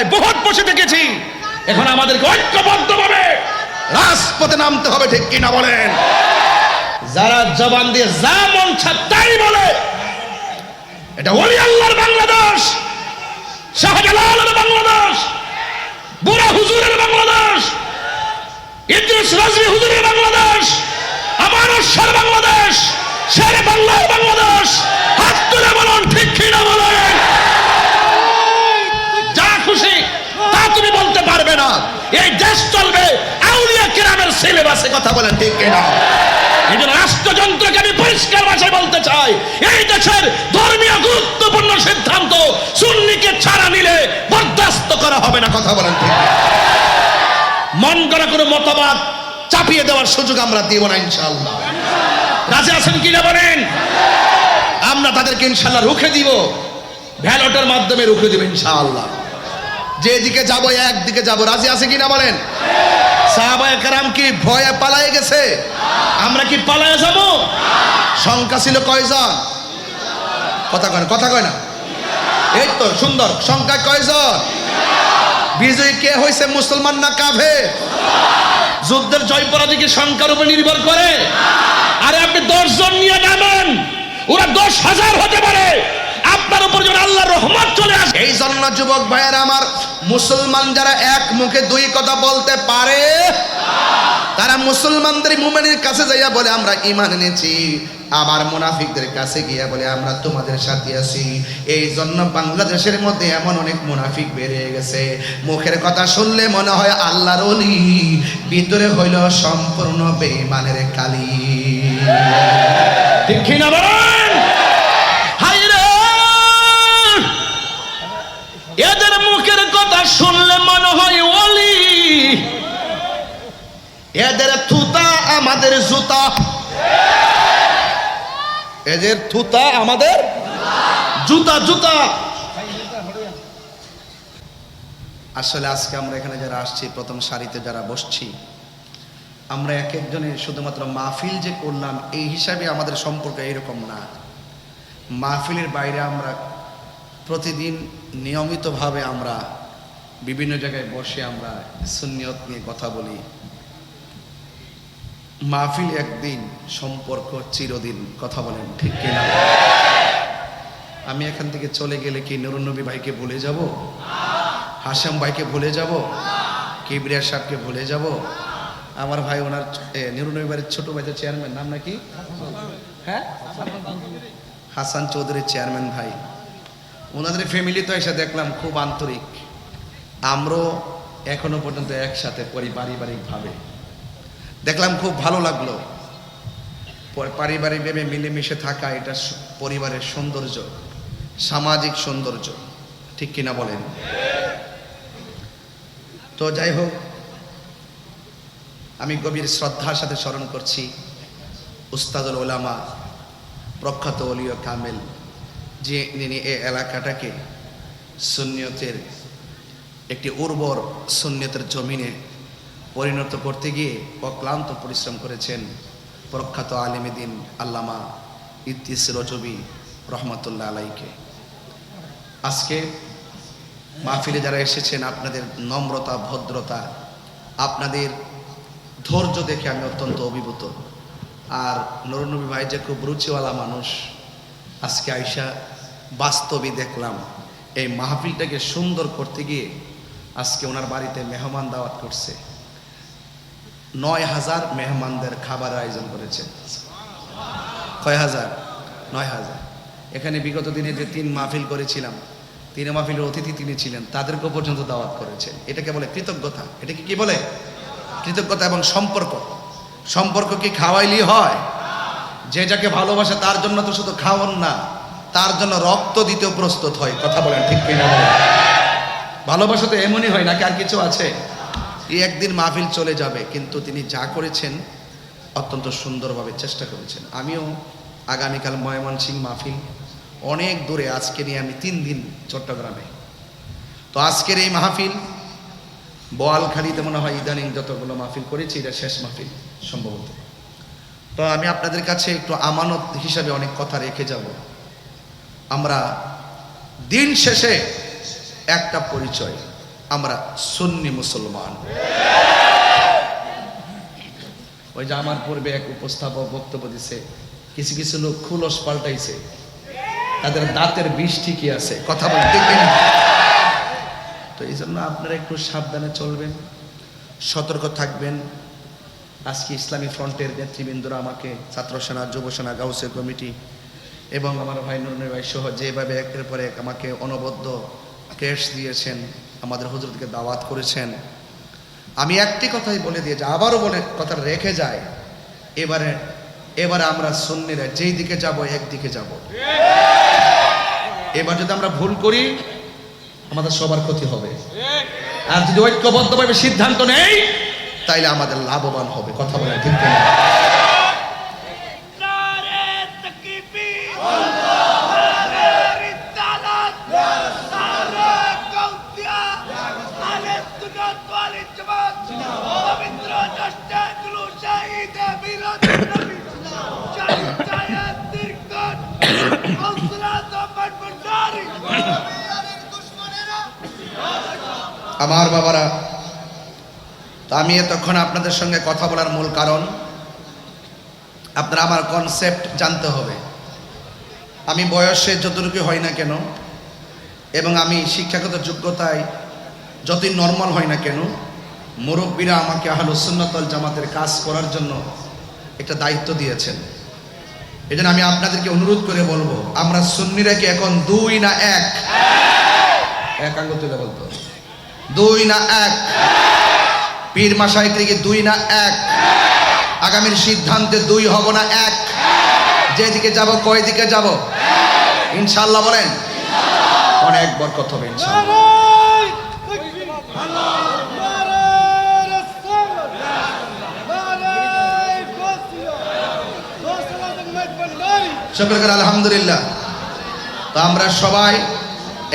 জায়গায় বহুত বসে দেখেছি। এখন আমাদেরকে ঐক্যবদ্ধভাবে রাজপথে নামতে হবে, ঠিক কিনা বলেন? যারা জবান দিয়ে যা মন চায় তাই বলে, এটা ওলি আল্লাহর বাংলাদেশ, শাহজালালের বাংলাদেশ, বুড়া হুজুরের বাংলাদেশ, ইদ্রিস রাজভী হুজুরের বাংলাদেশ, আমানস্বর বাংলাদেশ, শেরে বাংলার বাংলাদেশ। হাত তুলে বলুন, ঠিক কিনা বলেন? যা খুশি তা তুমি বলতে পারবে না। এই দেশ চলবে আউলিয়া কেরামের সিলেবাসে, কথা বলেন, ঠিক কিনা? এই জন্য রাষ্ট্রযন্ত্রকে আমি পরিষ্কার ভাষায় বলতে চাই, এই দেশের ধর্মীয় গুরুত্বপূর্ণ সিদ্ধান্ত সুন্নিকে ছাড়া নিলে বরদাস্ত করা হবে না, কথা বলেন, ঠিক? মন করা কোনো মতবাদ চাপিয়ে দেওয়ার সুযোগ আমরা দিব না, ইনশাআল্লাহ। রাজি আছেন কিনা বলেন? আমরা তাদেরকে ইনশাআল্লাহ রুখে দিব, ব্যালটের মাধ্যমে রুখে দিব ইনশাআল্লাহ। যেদিকে যাব একদিকে যাব। রাজি আছে কিনা বলেন? সাহাবায়ে কেরাম কি ভয়ে পালায়ে গেছে? আমরা কি পালায়ে যাব? সংখ্যা ছিল কয়জন? কথা কয় না? এই তো সুন্দর। সংখ্যা কয়জন? বিজয়ী কে হয়েছে, মুসলমান না কাফের? যুদ্ধের জয় পরাজয় কি সংখ্যার উপর নির্ভর করে? আরে আপনি 10 জন নিয়ে নামেন, ওরা 10,000 হতে পারে, আপনার উপর যেন আল্লাহর রহমত চলে আসে। এই জন্য যুবক ভাইয়েরা আমার, মুসলমান যারা এক মুখে দুই কথা বলতে পারে, তারা মুসলমানদের মুমিনের কাছে যাইয়া বলে আমরা ঈমান এনেছি, আবার মুনাফিকদের কাছে গিয়া বলে আমরা তোমাদের সাথে আছি। এই জন্য বাংলাদেশের মধ্যে এমন অনেক মুনাফিক বেড়ে গেছে, মুখের কথা শুনলে মনে হয় আল্লাহর ওলি, ভিতরে হইল সম্পূর্ণ বেঈমানের কালি, ঠিক কি না বলেন? এদের মুখের কথা শুনলে মনে হয় ওলি, এদের থুতা আমাদের জুতা, এদের থুতা আমাদের জুতা জুতা। আসলে আজকে আমরা এখানে যারা আসছি, প্রথম সারিতে যারা বসছি, আমরা এক একজনের শুধুমাত্র মাহফিল যে করলাম এই হিসাবে আমাদের সম্পর্ক এরকম না। মাহফিলের বাইরে আমরা প্রতিদিন নিয়মিতভাবে আমরা বিভিন্ন জায়গায় বসে আমরা সুন্নিয়ত নিয়ে কথা বলি। মাহফিল একদিন, সম্পর্ক চিরদিন, কথা বলেন, ঠিক কিনা? আমি এখান থেকে চলে গেলে কি নুরুন নবী ভাইকে ভুলে যাব? হাশেম ভাইকে ভুলে যাব? কিবরিয়া সাহেবকে ভুলে যাব? আমার ভাই ওনার নুরুন নবী ভাইয়ের ছোট ভাইদের চেয়ারম্যান, নাম নাকি? হ্যাঁ, হাসান চৌধুরীর চেয়ারম্যান ভাই, ওনাদের ফ্যামিলি তো এসে দেখলাম খুব আন্তরিক। আমরাও এখনো পর্যন্ত একসাথে পারিবারিকভাবে দেখলাম, খুব ভালো লাগলো। পারিবারিকভাবে মিলেমিশে থাকা, এটা পরিবারের সৌন্দর্য, সামাজিক সৌন্দর্য, ঠিক কিনা বলেন? তো যাই হোক, আমি গভীর শ্রদ্ধার সাথে স্মরণ করছি উস্তাদুল উলামা, প্রখ্যাত ওলিয়া কামেল, যে তিনি এই এলাকাটাকে সুন্নিয়তের একটি উর্বর সুন্নিয়তের জমিনে পরিণত করতে গিয়ে অক্লান্ত পরিশ্রম করেছেন। প্রখ্যাত আলেম দ্বীন আল্লামা ইদ্রিস রজবী রহমতুল্লাহ আলাইকে। আজকে মাহফিলে যারা এসেছেন, আপনাদের নম্রতা, ভদ্রতা, আপনাদের ধৈর্য দেখে আমি অত্যন্ত অভিভূত। আর নুরুন নবী ভাই যে খুব রুচিওয়ালা মানুষ, আজকে আইসা বাস্তবে দেখলাম এই মাহফিলটাকে সুন্দর করতে গিয়ে আজকে ওনার বাড়িতে মেহমান দাওয়াত করছে। 9,000 মেহমানদের খাবার আয়োজন করেছেন। কয় হাজার? 9,000। এখানে বিগত দিনে যে 3 মাহফিল করেছিলাম, 3 মাহফিলের অতিথি তিনি ছিলেন, তাদেরকেও পর্যন্ত দাওয়াত করেছেন। এটাকে বলে কৃতজ্ঞতা। এটাকে কি বলে? কৃতজ্ঞতা এবং সম্পর্ক। সম্পর্ক কি খাওয়াইলেই হয়? যে যাকে ভালোবাসে তার জন্য তো শুধু খাওয়ান না, তার জন্য রক্ত দিতেও প্রস্তুত হয়, কথা বলেন, ঠিক কিনা? ভালোবাসা তো এমনই হয়, নাকি আর কিছু আছে? এই একদিন মাহফিল চলে যাবে, কিন্তু তিনি যা করেছেন অত্যন্ত সুন্দরভাবে চেষ্টা করেছেন। আমিও আগামীকাল ময়মনসিংহ মাহফিল, অনেক দূরে, আজকে নিয়ে আমি 3 দিন চট্টগ্রামে। তো আজকের এই মাহফিল বোয়ালখালীতে মনে হয় ইদানিং যতগুলো মাহফিল করেছি এটা শেষ মাহফিল সম্ভবত। তো আমি আপনাদের কাছে একটু আমানত হিসাবে অনেক কথা রেখে যাব। আমরা দিন শেষে একটা পরিচয়, আমরা সুন্নি মুসলমান। ওই যে আমার পূর্বে এক উপস্থাপক বক্তব্য দিছে, কিছু কিছু লোক খুলস পাল্টাইছে, তাদের দাঁতের বিষ ঠিকই আছে, কথা বলতে কিনা। তো এই জন্য আপনারা একটু সাবধানে চলবেন, সতর্ক থাকবেন। আজকে ইসলামী ফ্রন্টের নেতৃবৃন্দরা আমাকে, ছাত্র সেনা, যুব সেনা, গাউসে কমিটি এবং আমার ভাই নুরুল ভাই সহ যেভাবে একের পর এক আমাকে অনবদ্য কেস দিয়েছেন, আমাদের হুজুরকে দাওয়াত করেছেন, আমি একটি কথাই বলে দিয়ে যে আবারও বলে কথা রেখে যায়, এবারে আমরা সুন্নিরা যেই দিকে যাব একদিকে যাব। এবার যদি আমরা ভুল করি আমাদের সবার ক্ষতি হবে, আর যদি ঐক্যবদ্ধভাবে সিদ্ধান্ত নেই তাইলে আমাদের লাভবান হবে, কথা বলেন ঠিক কিনা? আমার বাবারা, তো আমি এতক্ষণ আপনাদের সঙ্গে কথা বলার মূল কারণ, আপনারা আমার কনসেপ্ট জানতে হবে। আমি বয়সে যতটুকু হয় না কেন এবং আমি শিক্ষাগত যোগ্যতায় যতই নর্মাল হয় না কেন, মুরব্বীরা আমাকে আহলুস সুন্নাত ওয়াল জামাতের কাজ করার জন্য একটা দায়িত্ব দিয়েছেন। এই জন্য আমি আপনাদেরকে অনুরোধ করে বলবো, আমরা সুন্নিরা কি এখন দুই না এক? এক আঙ্গুল তুলে বলতো, দুই না এক? পীর মাশায়েখ কি দুই না এক? আগামীর সিদ্ধান্তে দুই হব না এক? যেদিকে যাব কয় দিকে যাব? ইনশাআল্লাহ বলেন, অনেক বরকত হবে ইনশাআল্লাহ। শুকর করে আলহামদুলিল্লাহ। তো আমরা সবাই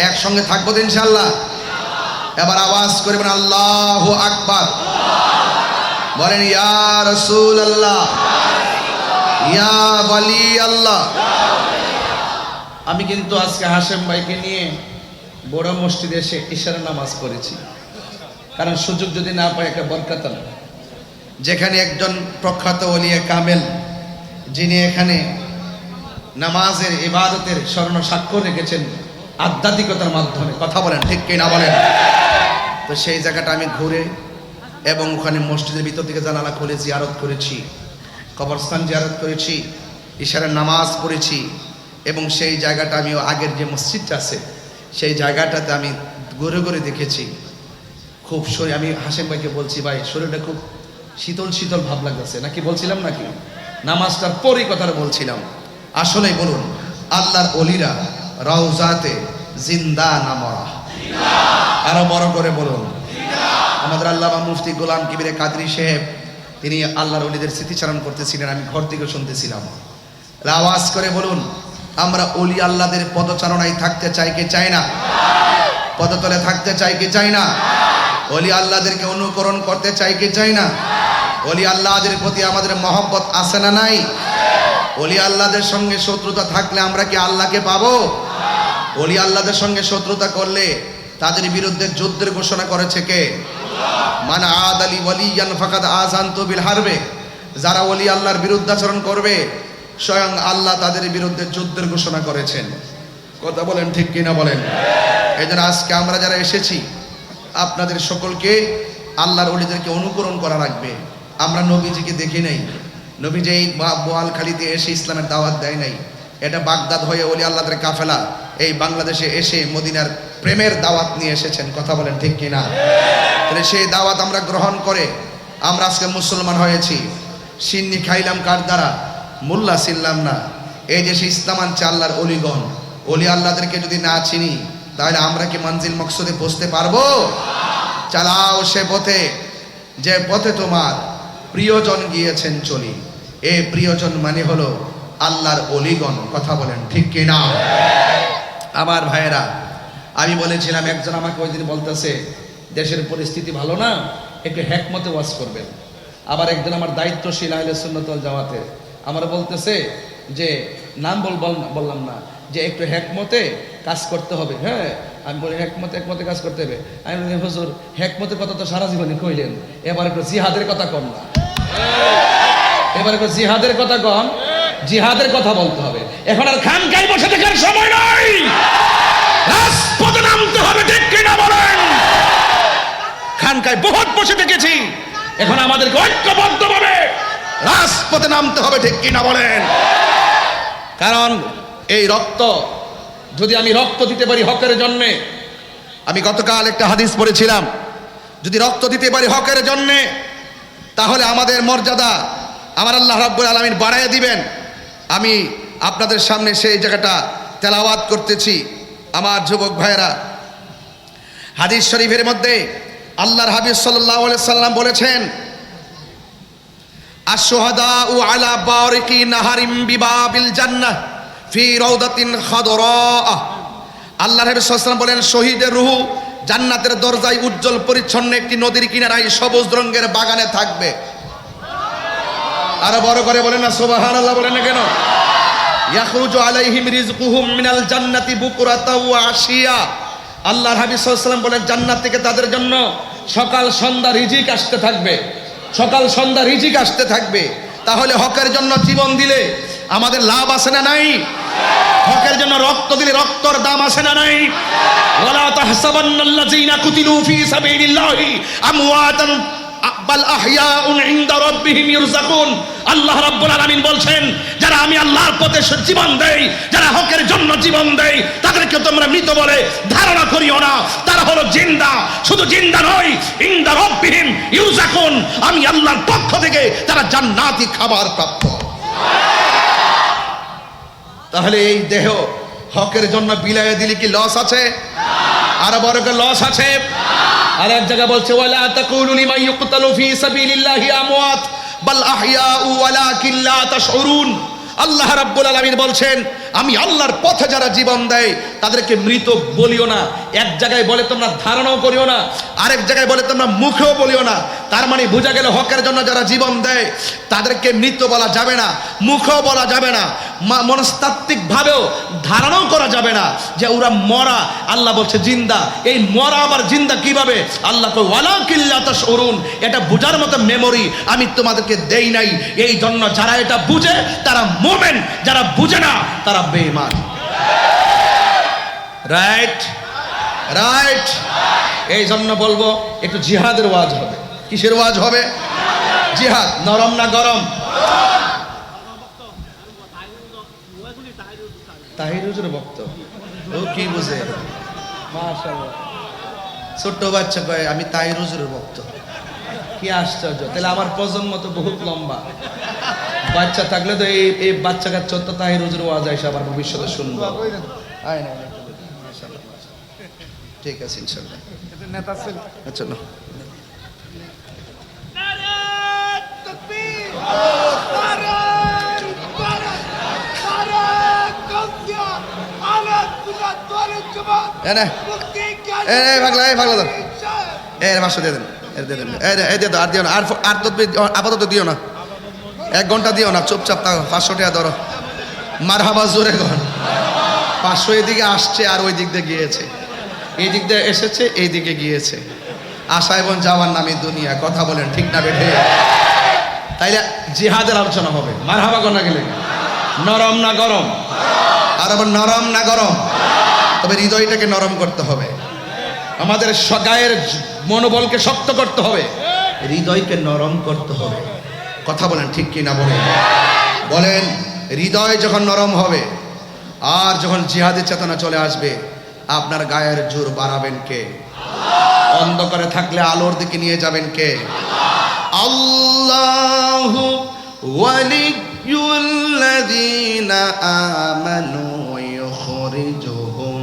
একসঙ্গে থাকবো তো ইনশাআল্লাহ। এবার আওয়াজ করে বলেন আল্লাহু আকবার, বলেন ইয়া রাসূলুল্লাহ, ইয়া ওয়ালি আল্লাহ। আমি কিন্তু আজকে হাশেম ভাইকে নিয়ে বড় মসজিদে এসে ইশারা নামাজ পড়েছি, কারণ সুযোগ যদি না পাই একটা বরকত না। যেখানে একজন প্রখ্যাত ওলিয়ে কামেল, যিনি এখানে নামাজের ইবাদতের স্মরণ স্বাক্ষর রেখেছেন আধ্যাত্মিকতার মাধ্যমে, কথা বলেন ঠিক কি না বলেন? তো সেই জায়গাটা আমি ঘুরে এবং ওখানে মসজিদের ভিতর থেকে জানালা খুলে জিয়ারত করেছি, কবরস্থান জিয়ারত করেছি, ইশারার নামাজ পড়েছি এবং সেই জায়গাটা আমি আগের যে মসজিদটা আছে সেই জায়গাটাতে আমি ঘুরে ঘুরে দেখেছি। খুব শরীর, আমি হাশেম ভাইকে বলছি, ভাই শরীরটা খুব শীতল শীতল ভাব লাগতেছে, নাকি বলছিলাম নাকি? নামাজটার পরই কথাটা বলছিলাম। আসলেই বলুন, আল্লাহর ওলিরা রওজাতে জিন্দা না মরা? আরো বড় করে বলুন। আমাদের আল্লামা মুফতি গোলাম কিবির কাদরি সাহেব, তিনি আল্লাহর ওলিদের স্মৃতিচারণ করতেছিলেন, আমি ঘর থেকে শুনতেছিলাম। আওয়াজ করে বলুন, আমরা ওলি আল্লাহদের পদচারণায় থাকতে চাই কি চাই না? পদতলে থাকতে চাই কি চাই না? ওলি আল্লাহদেরকে অনুকরণ করতে চাই কি চাই না? ওলি আল্লাহদের প্রতি আমাদের মহব্বত আছে না নাই? ওলি আল্লাহদের সঙ্গে শত্রুতা থাকলে আমরা কি আল্লাহকে পাবো? ওলি আল্লাহদের সঙ্গে শত্রুতা করলে তাদের বিরুদ্ধে যুদ্ধের ঘোষণা করেছে কে? মান আদালি ওয়ালিয়ান ফাকাদ আযানতু বিল হারবে। যারা ওলি আল্লাহর বিরুদ্ধাচরণ করবে স্বয়ং আল্লাহ তাদের বিরুদ্ধে যুদ্ধের ঘোষণা করেছেন, কথা বলেন ঠিক কিনা বলেন? এই জন্য আজকে আমরা যারা এসেছি আপনাদের সকলকে আল্লাহর ওলিদেরকে অনুকরণ করা লাগবে। আমরা নবীজিকে দেখি নাই, নবীজি এই বোয়ালখালীতে এসে ইসলামের দাওয়াত দেয় নাই, এটা বাগদাদ হয়ে ওলি আল্লাহদের কাফেলা এই বাংলাদেশে এসে মদিনার প্রেমের দাওয়াত নিয়ে এসেছেন, কথা বলেন ঠিক কিনা? তাহলে সেই দাওয়াত আমরা গ্রহণ করে আমরা আজকে মুসলমান হয়েছি। সিন্নি খাইলাম কার দ্বারা? মোল্লা ছিলাম না। এই যে সে ইসলাম আনছে আল্লাহর অলিগণ, ওলি আল্লাহদেরকে যদি না চিনি তাহলে আমরা কি মঞ্জিল মকসদে পৌঁছতে পারবো? চালাও সে পথে যে পথে তোমার প্রিয়জন গিয়েছেন চলি। এই প্রিয়জন মানে হলো আল্লাহর অলিগণ, কথা বলেন ঠিক কিনা? আমার ভাইয়েরা, আমি বলেছিলাম, একজন আমাকে ওই দিন বলতেছে দেশের পরিস্থিতি ভালো না, একটু হেকমতে ওয়াজ করবেন। আবার একজন আমার দায়িত্বশীল আহলে সুন্নাত ওয়াল জামাতের আমার বলতেছে যে নাম বললাম না, যে একটু হেকমতে কাজ করতে হবে। হ্যাঁ, আমি বলি একমতে একমতে কাজ করতে হবে। আমি বলি হুজুর একমতের কথা তো সারা জীবনে কইলেন, এবার একটু জিহাদের কথা কম না, এবার একটু জিহাদের কথা কম, জিহাদের কথা বলতে হবে। এখন আর খানকায় বসে থাকার সময় নাই, রাজপথে নামতে হবে, ঠিক কিনা বলেন? খানকায় বহুত বসে থেকেছি, এখন আমাদেরকে ঐক্যবদ্ধভাবে রাজপথে নামতে হবে, ঠিক কিনা বলেন? কারণ এই রক্ত, যদি আমি রক্ত দিতে পারি হকের জন্যে, আমি গতকাল একটা হাদিস পড়েছিলাম, যদি রক্ত দিতে পারি হকের জন্যে তাহলে আমাদের মর্যাদা আমার আল্লাহ রাব্বুল আলামিন বাড়াইয়া দিবেন। আমি আপনাদের সামনে সেই জায়গাটা তেলাওয়াত করতেছি। আমার যুবক ভাইয়েরা, হাদিস শরীফের মধ্যে আল্লাহর হাবিব সাল্লাল্লাহু আলাইহি সাল্লাম বলেছেন, আশ-শুহাদাউ আলা বারিকি নাহারিম বিবাবিল জান্নাহ ফি রাউদাতিন খাদরা। আল্লাহর হাবিব সাল্লাল্লাহু আলাইহি সাল্লাম বলেন, শহীদের রূহ জান্নাতের দরজায় উজ্জ্বল পরিচ্ছন্ন একটি নদীর কিনারায় সবুজ রঙের বাগানে থাকবে। আরো বড় করে বলেন না সুবহানাল্লাহ, বলেন না কেন? ইয়াখরুজু আলাইহিম রিজকুহুম মিনাল জান্নাতি বুকরাতা ওয়া আশিয়া। আল্লাহর হাবিব সাল্লাল্লাহু আলাইহি ওয়াসাল্লাম বলেন, জান্নাত থেকে তাদের জন্য সকাল সন্ধ্যা রিজিক আসতে থাকবে, সকাল সন্ধ্যা রিজিক আসতে থাকবে। তাহলে হকের জন্য জীবন দিলে আমাদের লাভ আছে না নাই? হকের জন্য রক্ত দিলে রক্তর দাম আছে না নাই? ওয়ালা তাহসাবান্নাল্লাযীনা কুতিলু ফী সাবিলিল্লাহি আমওয়াতান বাল আহইয়াউন ইনদা রাব্বিহিম ইরযাকুন। আল্লাহ রাব্বুল আলামিন বলছেন, যারা আমি আল্লাহর পথে জীবন দেই, যারা হকের জন্য জীবন দেই, তাদেরকে তোমরা মৃত বলে ধারণা করিও না, তারা হলো জিন্দা। শুধু জিন্দা নয়, ইনদা রাব্বিহিম ইরযাকুন, আমি আল্লাহর পক্ষ থেকে তারা জান্নাতি খাবার প্রাপ্ত। তাহলে এই দেহ হকের জন্য বিলায়ে দিলে কি লস আছে? আরো বড় করে লস আছে। আর এক জায়গা বলছে, ওয়ালা তাকুলু লিমান ইউকতালু ফি সাবিলিল্লাহি আমওয়াত বাল আহইয়াউ ওয়ালাকিন লা তাশউরুন। আল্লাহ রাব্বুল আলামিন বলছেন, আমি আল্লাহর পথে যারা জীবন দেয় তাদেরকে মৃত বলিও না। এক জায়গায় বলে তোমরা ধারণাও করিও না, আরেক জায়গায় বলে তোমরা মুখেও বলিও না। তার মানে বোঝা গেল হকের জন্য যারা জীবন দেয় তাদেরকে মৃত বলা যাবে না, মুখেও বলা যাবে না, মনস্তাত্ত্বিক ভাবেও ধারণাও করা যাবে না যে ওরা মরা। আল্লাহ বলছে জিন্দা। এই মরা আবার জিন্দা কিভাবে? আল্লাহ কয় ওয়ালাকিন লা তাশউরুন, এটা বোঝার মতো মেমোরি আমি তোমাদেরকে দেই নাই। এই জন্য যারা এটা বুঝে তারা মুমিন, যারা বুঝে না তারা বেঈমান। Right right. এই জন্য বলবো একটু জিহাদের ওয়াজ হবে। কিসের ওয়াজ হবে? জিহাদ। নরম না গরম? তাহির হুজুরের বক্তব্য ও কি বুঝে? মাশাআল্লাহ, ছোট্ট বাচ্চা কয় আমি তাহির হুজুরের বক্তব্য। কি আশ্চর্য! তাহলে আমার প্রজন্ম তো বহুত লম্বা। বাচ্চা থাকলে তো এই বাচ্চা কাচ্চা তো তাহির হুজুর ওয়াজ আইসা আবার ভবিষ্যতে শুনবো। ঠিক আছে ইনশাআল্লাহ। আচ্ছা না, আপাতত দিও না, 1 ঘন্টা দিও না, চুপচাপ 500 টাকা ধরো। মারহাবা জোরে কর। 500 এদিকে আসছে আর ওই দিক দিয়ে গিয়েছে, এই দিক দিয়ে এসেছে, এই দিকে গিয়েছে। আশা এবং যাওয়ার নামে দুনিয়া। কথা বলেন ঠিক না বেঠে? তাইলে জিহাদের আলোচনা হবে। মারহাবা কর না গেলে নরম না গরম? আর আবার নরম না গরম? তবে হৃদয়টাকে নরম করতে হবে, আমাদের গায়ের মনোবলকে শক্ত করতে হবে, হৃদয়কে নরম করতে হবে। কথা বলেন ঠিক কি না বলেন? বলেন, হৃদয় যখন নরম হবে আর যখন জিহাদের চেতনা চলে আসবে, আপনার গায়ের জোর বাড়াবেন কে? অন্ধকারে থাকলে আলোর দিকে নিয়ে যাবেন কে? আল্লাহু ওয়ালিয়ুল্লাযীনা আমানু ইউখরিজুহুম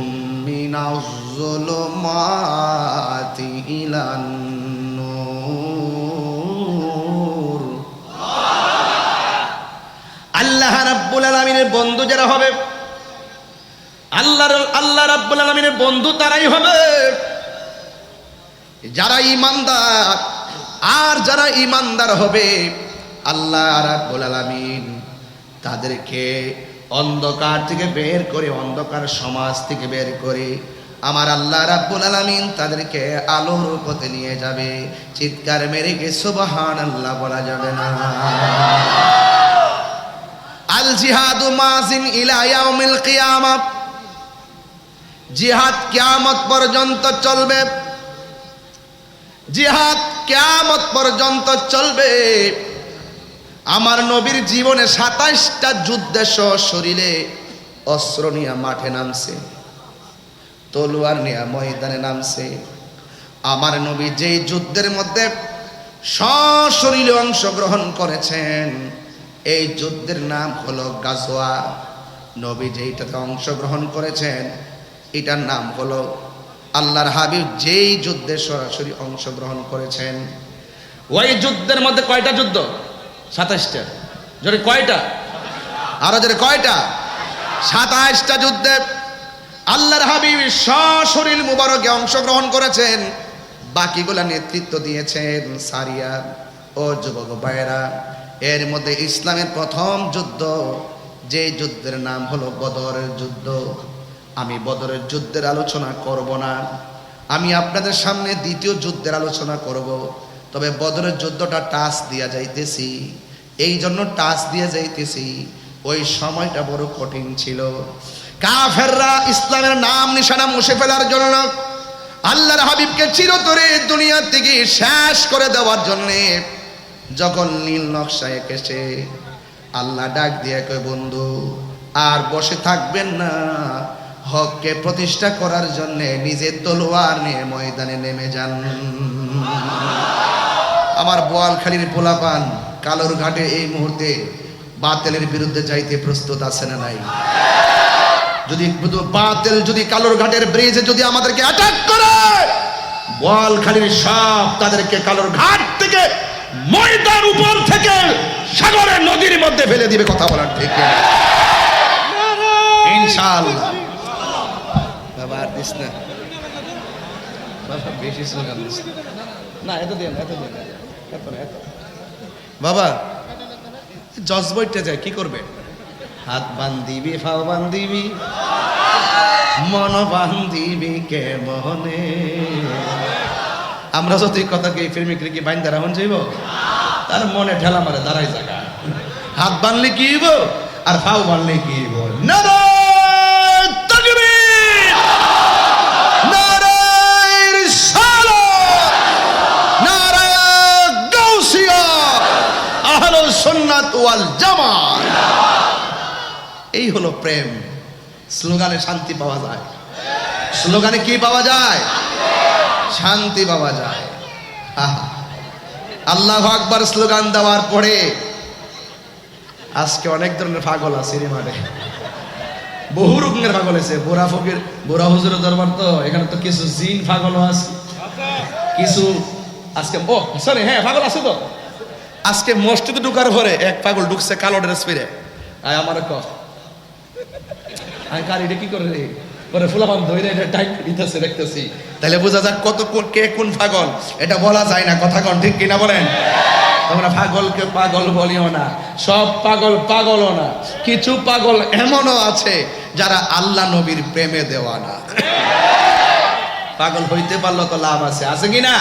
মিনাজ যুলুমাতি ইলান নূর। আল্লাহ রাব্বুল আলামিনের বন্ধু যারা হবে, আল্লাহ রাব্বুল আলামিনের বন্ধু তারাই হবে যারা ঈমানদার। আর যারা ঈমানদার হবে, আল্লাহ রাব্বুল আলামিন তাদেরকে অন্ধকার থেকে বের করে, অন্ধকার সমাজ থেকে বের করে আমার আল্লাহ রাব্বুল আলামিন তাদেরকে আলোর পথে নিয়ে যাবে। চিৎকার মেরে কে সুবহানাল্লাহ বলা যাবে না? আল জিহাদু মাজিন ইলা ইয়াউমিল কিয়ামah, জিহাদ কিয়ামত পর্যন্ত চলবে। জিহাদ কিয়ামত পর্যন্ত চলবে। আমার নবীর জীবনে 27টা যুদ্ধে শরীরে অস্ত্র নিয়ে মাঠে নামছে, তলোয়ার নিয়ে ময়দানে নামছে। আমার নবী যেই যুদ্ধের মধ্যে সশরীরে অংশগ্রহণ করেছেন, এই যুদ্ধের নাম হলো গাজওয়া। নবী যেইটাতে অংশগ্রহণ করেছেন এটার নাম হলো, আল্লাহর হাবিব যেই যুদ্ধে সরাসরি অংশগ্রহণ করেছেন ওই যুদ্ধের মধ্যে কয়টা যুদ্ধ? 27টা। জোরে কয়টা? আরো জোরে কয়টা? 27টা যুদ্ধে আল্লাহর হাবিব সশরীর মুবারকে অংশগ্রহণ করেছেন। বাকিগুলা নেতৃত্ব দিয়েছেন সারিয়া ও যুবক ভাইয়েরা। এর মধ্যে ইসলামের প্রথম যুদ্ধ, যে যুদ্ধের নাম হলো বদরের যুদ্ধ। আমি বদরের যুদ্ধের আলোচনা করব না, আমি আপনাদের সামনে দ্বিতীয় যুদ্ধের আলোচনা করব। তবে বদরের যুদ্ধটা টাচ দিয়া যাইতেছি, এই জন্য টাচ দিয়ে যাইতেছি। ওই সময়টা বড় কঠিন ছিল। কাফেররা ইসলামের নাম নিশানা মুছে ফেলার জন্য, আল্লাহর হাবিবকে চিরতরে দুনিয়া থেকে শেষ করে দেওয়ার জন্য যখন নীল নকশা এঁকেছে, আল্লাহ ডাক দিয়ে কয়, বন্ধু আর বসে থাকবেন না, হককে প্রতিষ্ঠা করার জন্য নিজে তলোয়ার নিয়ে ময়দানে নেমে যান। আমার বোয়ালখালীর পোলাপান কালোর ঘাটে এই মুহূর্তে বাতিলের বিরুদ্ধে যাইতে প্রস্তুত আছে না নাই? যদি বাতিল যদি কালোর ঘাটের ব্রিজে যদি আমাদেরকে অ্যাটাক করে, বোয়ালখালীর সব তাদেরকে কালোর ঘাট থেকে ময়দান উপর থেকে সাগরের নদীর মধ্যে ফেলে দিবে। কথা বলার ঠিক না? ইনশাআল্লাহ। বাবা আর দিস না, বাবা বেশি স্লোগান দিস না। এত দেন, এত দেন, এত না, এত। বাবা জজ বইটা যায় কি করবে? হাত বান্ধিবি, ফাও বান্ধিবি, মন বান্ধিবি কে মনে। আমরা যদি কথাকে প্রেমিকরে কি বাইন্দা রাখুন যাইব, তার মনে ঠেলা মারে দাঁড়াই জায়গা। হাত বানলে কি হইব আর ফাও বানলে কি হইব? নারায়ে তাকবীর, নারায়ে রিসালাত, নারায়ে গাউসিয়া, আহলুস সুন্নাত ওয়াল জামাত। এই হলো প্রেম। স্লোগানে শান্তি পাওয়া যায়। স্লোগানে কি পাওয়া যায়? শান্তি পাওয়া যায়। আল্লাহু আকবার স্লোগান দেওয়ার পরে আজকে অনেক ধরনের পাগল আছে রে মাঠে, বহু রকমের পাগল আছে। বোরা ফকির, বোরা হুজুরের দরবার তো, এখানে তো কিছু জিন পাগলও আছে, কিছু আজকে ও সরি হ্যাঁ পাগল আছে তো। আজকে মসজিদে ঢুকার পরে এক পাগল ঢুকছে কালো ড্রেস পরে। আয় আমার ক আমি কারিটা কি করে রে পরে ফুলাপান ধরে এটা টাইম দিতেছে দেখতেছি। তাহলে বোঝা যাক কত কে কোন পাগল, এটা বলা যায় না। কথা কোন ঠিক কিনা বলেন? তোমরা পাগলকে পাগল বলিও না, সব পাগল পাগলও না। কিছু পাগল এমনও আছে যারা আল্লাহ নবীর প্রেমে দেওয়ানা। পাগল হইতে পারলো তো লাভ আছে, আছে কি না?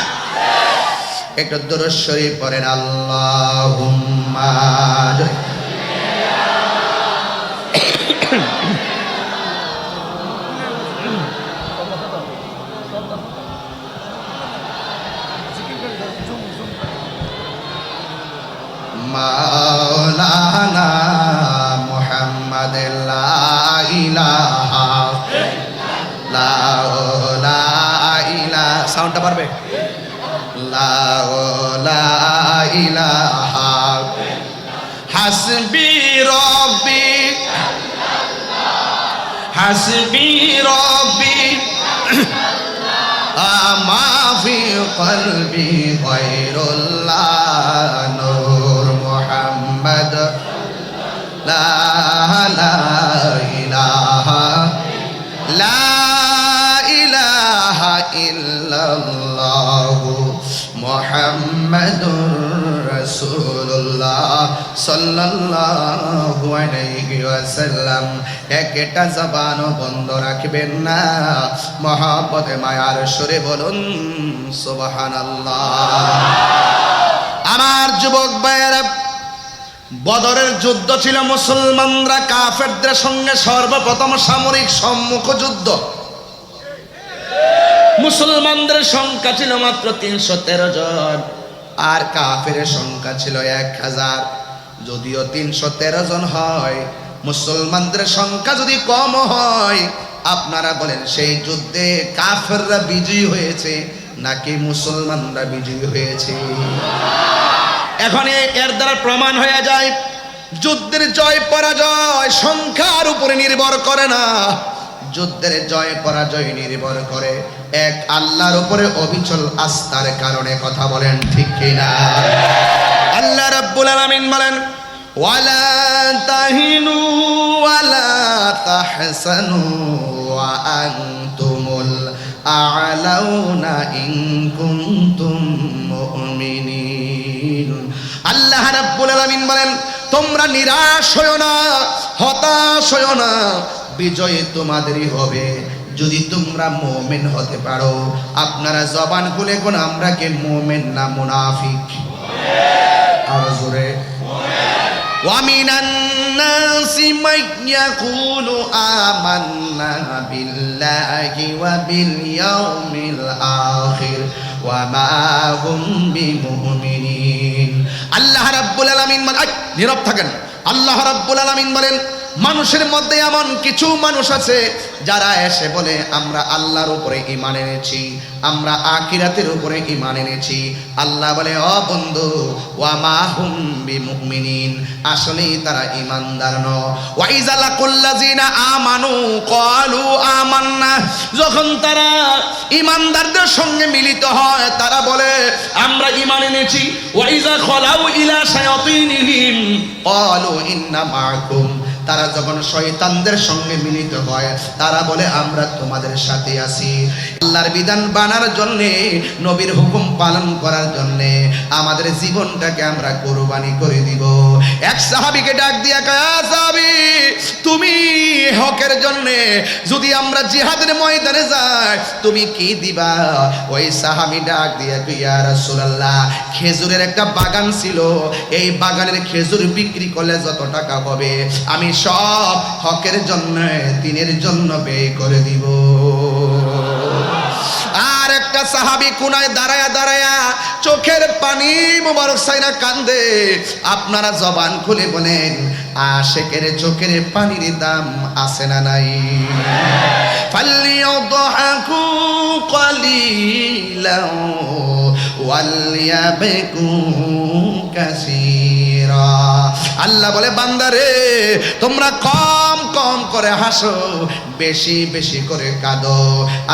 একটা দরুদ শরীফ পড়েন, আল্লাহুম্মা মাওলানা মুহাম্মাদ লা ইলাহা সাউন্ডটা পারবে? লা ইলাহা হাসবি রব্বি, হাসবি রব্বি আমা ফি কলবি গায়রুল্লাহ নূর মুহাম্মদ লা ইলাহা ইল্লাল্লাহ মুহাম্মাদুর রাসূলুল্লাহ সাল্লাল্লাহু সাল্লাল্লাহু আলাইহি ওয়াসাল্লাম একটা জবানও বন্ধ রাখবেন না। মহব্বতে মায়ার সুরে বলুন সুবহানাল্লাহ। আমার যুবক ভাইয়েরা, বদরের যুদ্ধ ছিল মুসলমানরা কাফেরদের সঙ্গে সর্বপ্রথম সামরিক সম্মুখ যুদ্ধ। মুসলমানদের সংখ্যা ছিল মাত্র 313 জন, আর কাফের সংখ্যা ছিল 1000। যদিও 313 জন হয়, মুসলমানদের সংখ্যা যদি কম হয়, আপনারা বলেন সেই যুদ্ধে কাফেররা বিজয়ী হয়েছে নাকি মুসলমানরা বিজয়ী হয়েছে? এখন এর দ্বারা প্রমাণ হয়ে যায় যুদ্ধের জয় পরাজয় সংখ্যার উপরে নির্ভর করে না, যুদ্ধের জয় পরাজয় নির্ভর করে এক আল্লাহর উপরে অবিচল আস্থার কারণে। কথা বলেন ঠিক কিনা? আল্লাহ রাব্বুল আলামিন বলেন, ওয়ালা তাহিনু ওয়ালা তাহসানু ওয়া আনতুমুল আ'লাউনা ইন কুনতুম মুমিনিন। আল্লাহ রাব্বুল আলামিন বলেন, তোমরা নিরাশ হয়ো না, হতাশ হয়ো না, বিজয় তোমাদেরই হবে যদি তোমরা মুমিন হতে পারো। আপনারা জবান খুলে কোন আমরা কি মুমিন না মুনাফিক? আর জোরে ওয়া মিনান নাসি মাইয়াকুলু আমান্না বিল্লাহি ওয়া বিল ইয়াউমিল আখির ওয়া মা হুম বিমুমিনিন। আল্লাহ রাব্বুল আলামিন নীরব থাকেন। আল্লাহ রাব্বুল আলামিন বলেন, মানুষের মধ্যে এমন কিছু মানুষ আছে যারা এসে বলে আমরা আল্লাহর উপরে ঈমান এনেছি, আমরা আখিরাতের উপরে ঈমান এনেছি। আল্লাহ বলে, ও বন্ধু, ওয়া মা হুম বিমুমিনিন, আসলেই তারা ঈমানদার নয়। ওয়া ইযা লাকুল্লাযিনা আমানু ক্বালু আমান্না, যখন তারা ঈমানদারদের সঙ্গে মিলিত হয় তারা বলে আমরা ঈমান এনেছি। ওয়া ইযা খালাউ ইলা শায়াতিনিহিম ক্বালু ইন্না মাআকুম, তারা যখন শয়তানদের সঙ্গে মিলিত হয় তারা বলে আমরা তোমাদের সাথে আছি। আল্লাহর বিধান বানার জন্য, নবীর হুকুম পালন করার জন্য আমাদের জীবনটাকে আমরা কুরবানি করে দিব। এক সাহাবীকে ডাক দিয়া কয়, সাহাবী, তুমি হকের জন্য যদি আমরা জিহাদের ময়দানে যাই তুমি কি দিবা? ওই সাহাবী ডাক দিয়া কয়, ইয়া রাসূলুল্লাহ, খেজুরের একটা বাগান ছিল, এই বাগানের খেজুর বিক্রি করলে যত টাকা হবে আমি সব হকের জন্য, দ্বীনের জন্য ব্যয় করে দিব। আর একটা সাহাবী কোনায় দাঁড়ায়া দাঁড়ায়া চোখের পানি মোবারক সাইনা কান্দে। আপনারা জবান খুলে বলেন, আশেকের চোখের পানির দাম আছে না নাই? ফালিয়াদহাকু কালিলাও ওয়ালিয়াবকু কাসীরা। আল্লাহ বলে, বান্দারে তোমরা কম কম করে হাসো, বেশি বেশি করে কাঁদো।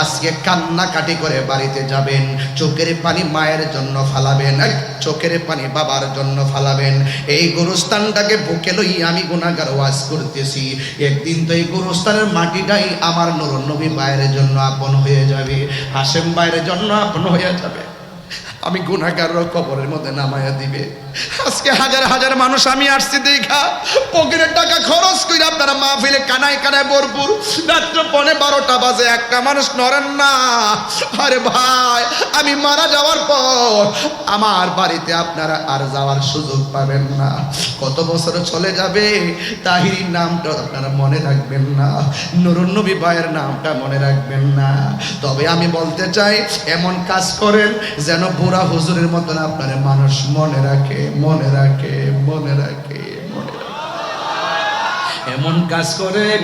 আজকে কান্নাকাটি করে বাড়িতে যাবেন, চোখের পানি মায়ের জন্য ফালাবেন, চোখের পানি বাবার জন্য ফালাবেন। এই গোরস্থানটাকে বুকে লই আমি গুনাহগার ওয়াজ করতেছি, একদিন তো এই গোরস্থানের মাটিটাই আমার নূর নবী ভাইয়ের জন্য আপন হয়ে যাবে, হাশেম ভাইয়ের জন্য আপন হয়ে যাবে। আমি গুনাহগার কবরের মধ্যে নামায়া দিবে। আজকে হাজার হাজার মানুষ আমি আসছি দেখা পকেটের টাকা খরচ করে আপনারা মাহফিলে কানায় কানায় ভরপুর, রাত্র 12:15 বাজে একটা মানুষ নড়েন না। আরে ভাই, আমি মারা যাওয়ার পর আমার বাড়িতে আপনারা আর যাওয়ার সুযোগ পাবেন না। কত বছর চলে যাবে, তাহিরির নামটা আপনারা মনে রাখবেন না, নুরুন নবী ভাইয়ের নামটা মনে রাখবেন না। তবে আমি বলতে চাই, এমন কাজ করেন যেন বুড়া হুজুরের মতন আপনারা মানুষ মনে রাখে, মনে রাখে, মনে রাখে, মনে রাখে। এমন কাজ করেন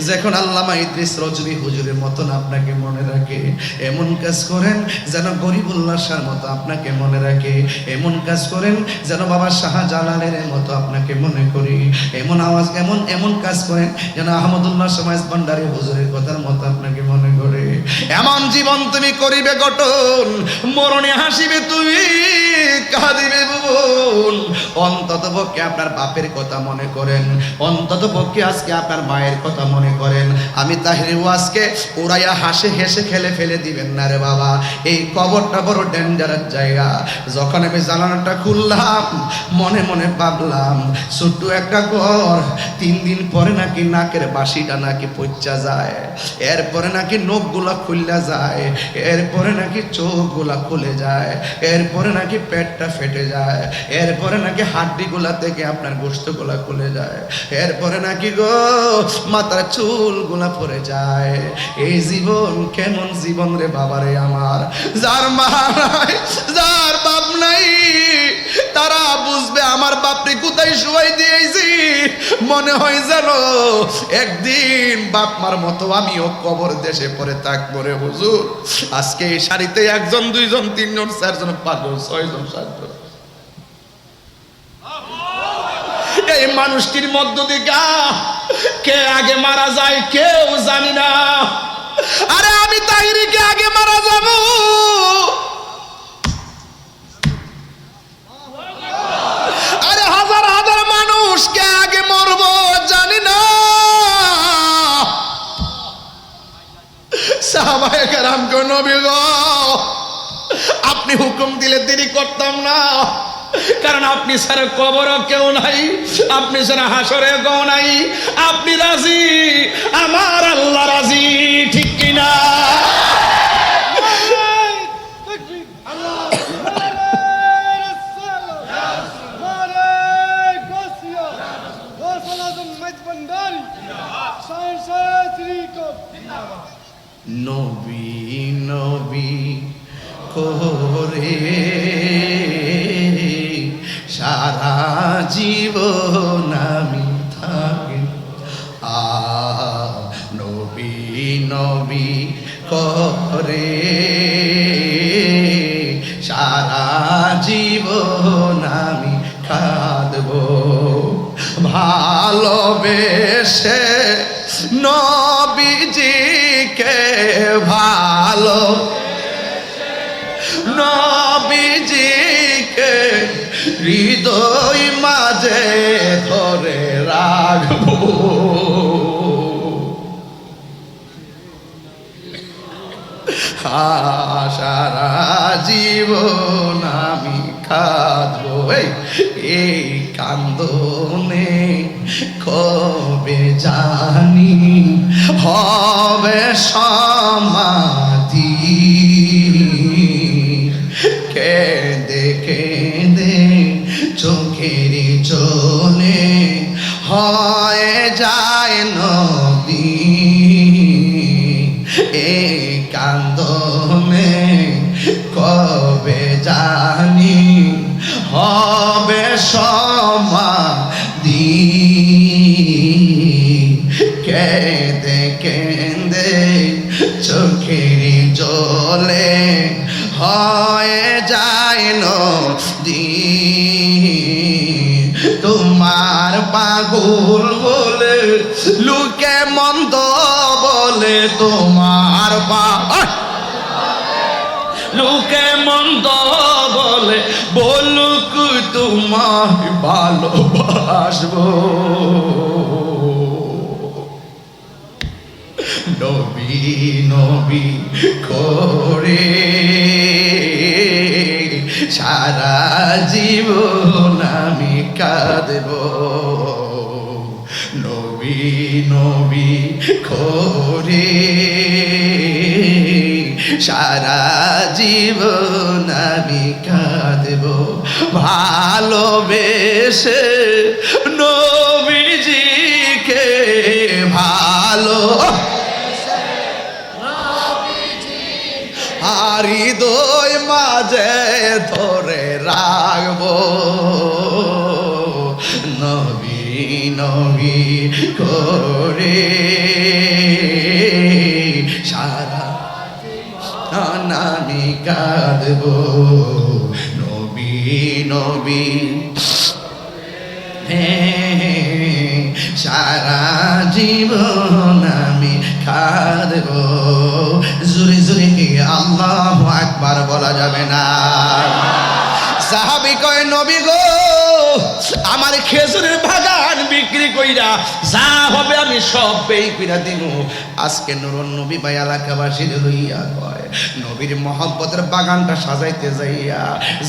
যখন আল্লামা ইদ্রিস রজবি হুজুরের মতন আপনাকে মনে রাখে। এমন কাজ করেন যেন গরিবুল্লাহ শাহর মতো আপনাকে মনে রাখে। এমন কাজ করেন যেন বাবা শাহজালালের মতো আপনাকে মনে করি। এমন কাজ করেন যেন আহমদুল্লাহ সমাজ ভান্ডারী হুজুরের কথার মতো আপনাকে মনে করে। এমন জীবন তুমি করিবে গঠন, মরণে হাসিবে তুমি। কাঁদিবে বোন, অন্তত পক্ষে আপনার বাপের কথা মনে করেন, অন্তত পক্ষে আজকে আপনার মায়ের কথা মনে করেন। আমি তাহির ওয়াজকে উড়াইয়া হাসে হেসে খেলে ফেলে দিবেন না রে বাবা। এই কবরটা বড় ডেঞ্জারাস জায়গা। যখন আমি জানালাটা খুললাম মনে মনে ভাবলাম ছোট্ট একটা ঘর, 3 দিন পরে নাকি নাকের বাসিটা নাকি পচা যায়, এরপরে নাকি নখগুলা খুললা যায়, এরপরে নাকি চোখগুলা খুলে যায়, এরপরে নাকি পেটটা ফেটে যায়, এরপরে নাকি হাড্ডিগুলা থেকে আপনার গোশতগুলা খুলে যায়, এরপরে নাকি গো মাথার চুলগুলা পড়ে যায়। এই জীবন কেমন জীবন রে বাবারে আমার। যার মা নাই, যার বাপ নাই, তারা বুঝবে আমার বাপরে কোথায় শুয়াই দিয়েছি। মনে হয় জানো একদিন বাপ মার মতো আমিও কবর দেশে পড়ে থাকবো রে হুজুর। আজকে এই শাড়িতে 1 জন 2 জন 3 জন 4 জন 5 জন 6 জন 7 জন এই মানুষটির মধ্য থেকে কে আগে মারা যায় কেউ জানি না। আরে আমি তাহিরিকে আগে মারা যাব, আরে হাজার হাজার মানুষ কে আগে মরবো জানি না। সাহাবায়ে কেরাম গো, নবী গো, আপনি হুকুম দিলে দেরি করতাম না, কারণ আপনি ছাড়া কবরও কেউ নাই, আপনি ছাড়া হাসরে কেউ নাই। আপনি রাজি, আমার আল্লাহ রাজি, ঠিক কিনা? নবী নবী করে সারা জীবন আমি থাকি, নবী নবী করে সারা জীবন আমি কাঁদবো, ভালোবেসে নবীজিকে ভালো, নবীজিকে হৃদয় মাঝে ধরে রাখবো, সারা জীবন আমি কাঁদবো। এই কান্দনে কবে জানি হবে সমাধি, কেঁদে কেঁদে চোখের জলে হয়ে যায় নদী। এই কান্দনে কবে জানি হবে সমাধি, কেঁদে কেঁদে চোখের জলে হয়ে যায় নদী। তোমার পাগল বলে লোকে মন্দ বলে, তোমার লোকে মন্দ বলে বলুক তোমায় ভালোবাসবো, নবী নবী করে সারা জীবন আমি কাঁদবো, নবী নবী করে সারা জীবন আমি কাঁদবো, ভালোবেসে নবীজিকে ভালো, আর হৃদয় মাঝে ধরে রাখবো, নবী নবী করে সারা আমি কাঁদবো, নবী নবী সারা জীবন আমি কাঁদবো। জোরে জোরে কি আল্লাহু আকবার বলা যাবে না? সাহাবী কয় নবী গো আমার খেজুরের বাগান বিক্রি কইরা যা হবে আমি সব ব্যয় কইরা দিব। আজকে নুরুন নবী ভাই এলাকাবাসীর লইয়া কয় নবীর মহব্বতের বাগানটা সাজাইতে যাইয়া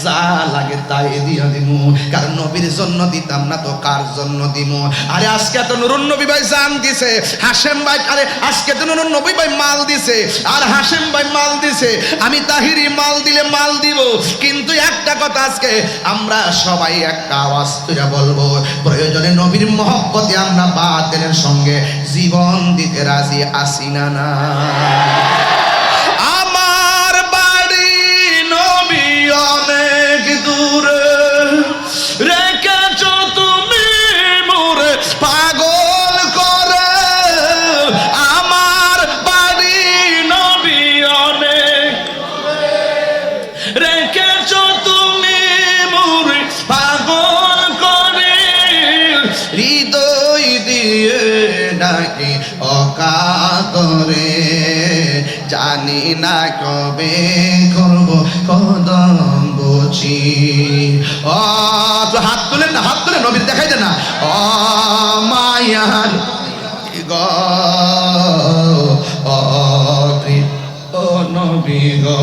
যা লাগে তাই দিয়া দিব, কারণ নবীর জন্য দিতাম না তো কার জন্য দিব? আরে আজকে তো নুরুন নবী ভাই জান দিছে, হাশেম ভাই আরে আজকে তো নুরুন নবী ভাই মাল দিছে আর হাশেম ভাই মাল দিছে, আমি তাহিরি মাল দিলে মাল দিব। কিন্তু একটা কথা আজকে আমরা সবাই একটা আওয়াজ করে বলবো, প্রয়োজনে নবীর মহব্বতে আমরা বাতিলের সঙ্গে জীবন দিতে রাজি আছি না না? আমার বাড়ি নবী অনেক দূরে, রেখেছ তুমি মোরে পাগল করে। আমার বাড়ি নবী অনেক, রেখেছ তুমি মোরে পাগল করে। হৃদয় দিয়ে ডাকি অকাতরে, জানি না কবে করব কদম বুঝি। ও তো হাত তুলেন না, হাত তুলে নবীর দেখাই দেন না। ও মায়ার গো ও নবী গো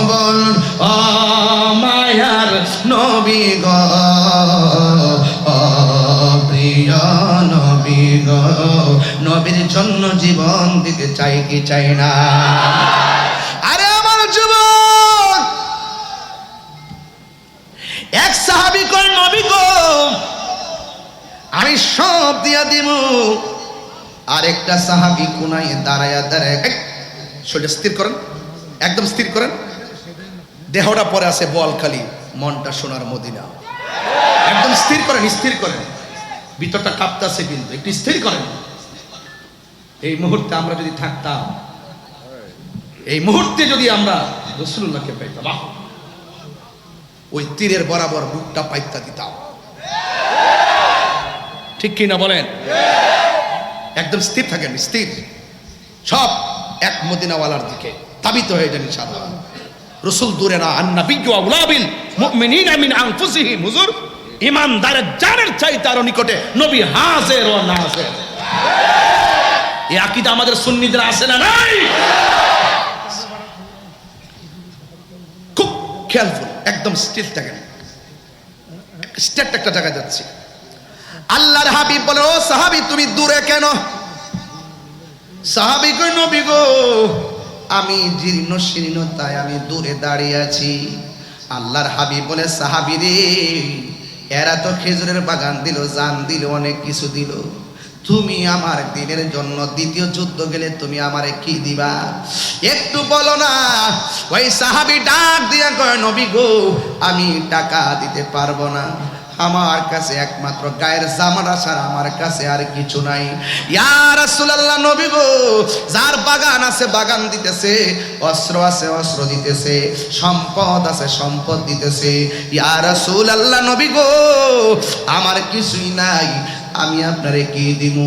বল, ও মায়ার নবী গো ও প্রিয় নবী গো, নবীর জন্য জীবন দিতে চাই কি চাই না? আরে আমার যুবক, এক সাহাবী কয় নবী গো আমি সব দিয়া দিব। আরেকটা সাহাবী কোনায় দাঁড়ায়া দাঁড়ায়, শরীরটা স্থির করেন, একদম স্থির করেন, দেহটা পরে আছে বোয়ালখালী, মনটা সোনার মদিনা। একদম স্থির করেন, স্থির করেন, ভিতরটা কাঁপতাছে কিন্তু একটু স্থির করেন। এই মুহূর্তে আমরা যদি থাকতাম, এই মুহূর্তে যদি আমরা রাসূলুল্লাহকে পাইতাম, ওই তীরের বরাবর বুকটা পাইতা দিতাম। ঠিক কিনা বলেন? একদম স্থির থাকেন, স্থির, সব এক মদিনাওয়ালার দিকে তাবিত হয়ে যান ইনশাআল্লাহ। রাসূল দূরে না, আন-নাবিয়্যু আওলা বিল মুমিনিনা মিন আনফুসিহিম। হুজুর ইমানদারের জানের চাইতে আরো নিকটে নবী হাজির ও নাজির। এই আকীদা আমাদের সুন্নিদের আছে না নাই? খুব খেয়ালফুল, একদম স্থির থাকেন। স্টেট একটা জায়গায় যাচ্ছি। আল্লাহর হাবিব বলে, ও সাহাবী তুমি দূরে কেন? সাহাবী কই নবী গো আমি জীর্ণ শীর্ণতায় আমি দূরে দাঁড়িয়ে আছি। আল্লাহর হাবিব বলে, সাহাবী রে এরা তো খেজুরের বাগান দিল, জান দিল, অনেক কিছু দিল, তুমি আমার দিনের জন্য দ্বিতীয় যুদ্ধ গেলে তুমি আমারে কি দিবা? একটু বলো না। ওই সাহাবী ডাক দিয়া কয় নবী গো আমি টাকা দিতে পারবো না, আমার কাছে একমাত্র গায়ের জামাটা ছাড়া আমার কাছে আর কিছু নাই। ইয়া রাসূলুল্লাহ নবী গো যার বাগান আছে বাগান দিতেছে, অস্ত্র আছে অস্ত্র দিতেছে, সম্পদ আছে সম্পদ দিতেছে। ইয়া রাসূলুল্লাহ নবী গো আমার কিছুই নাই, আমি আপনারে কি দিব?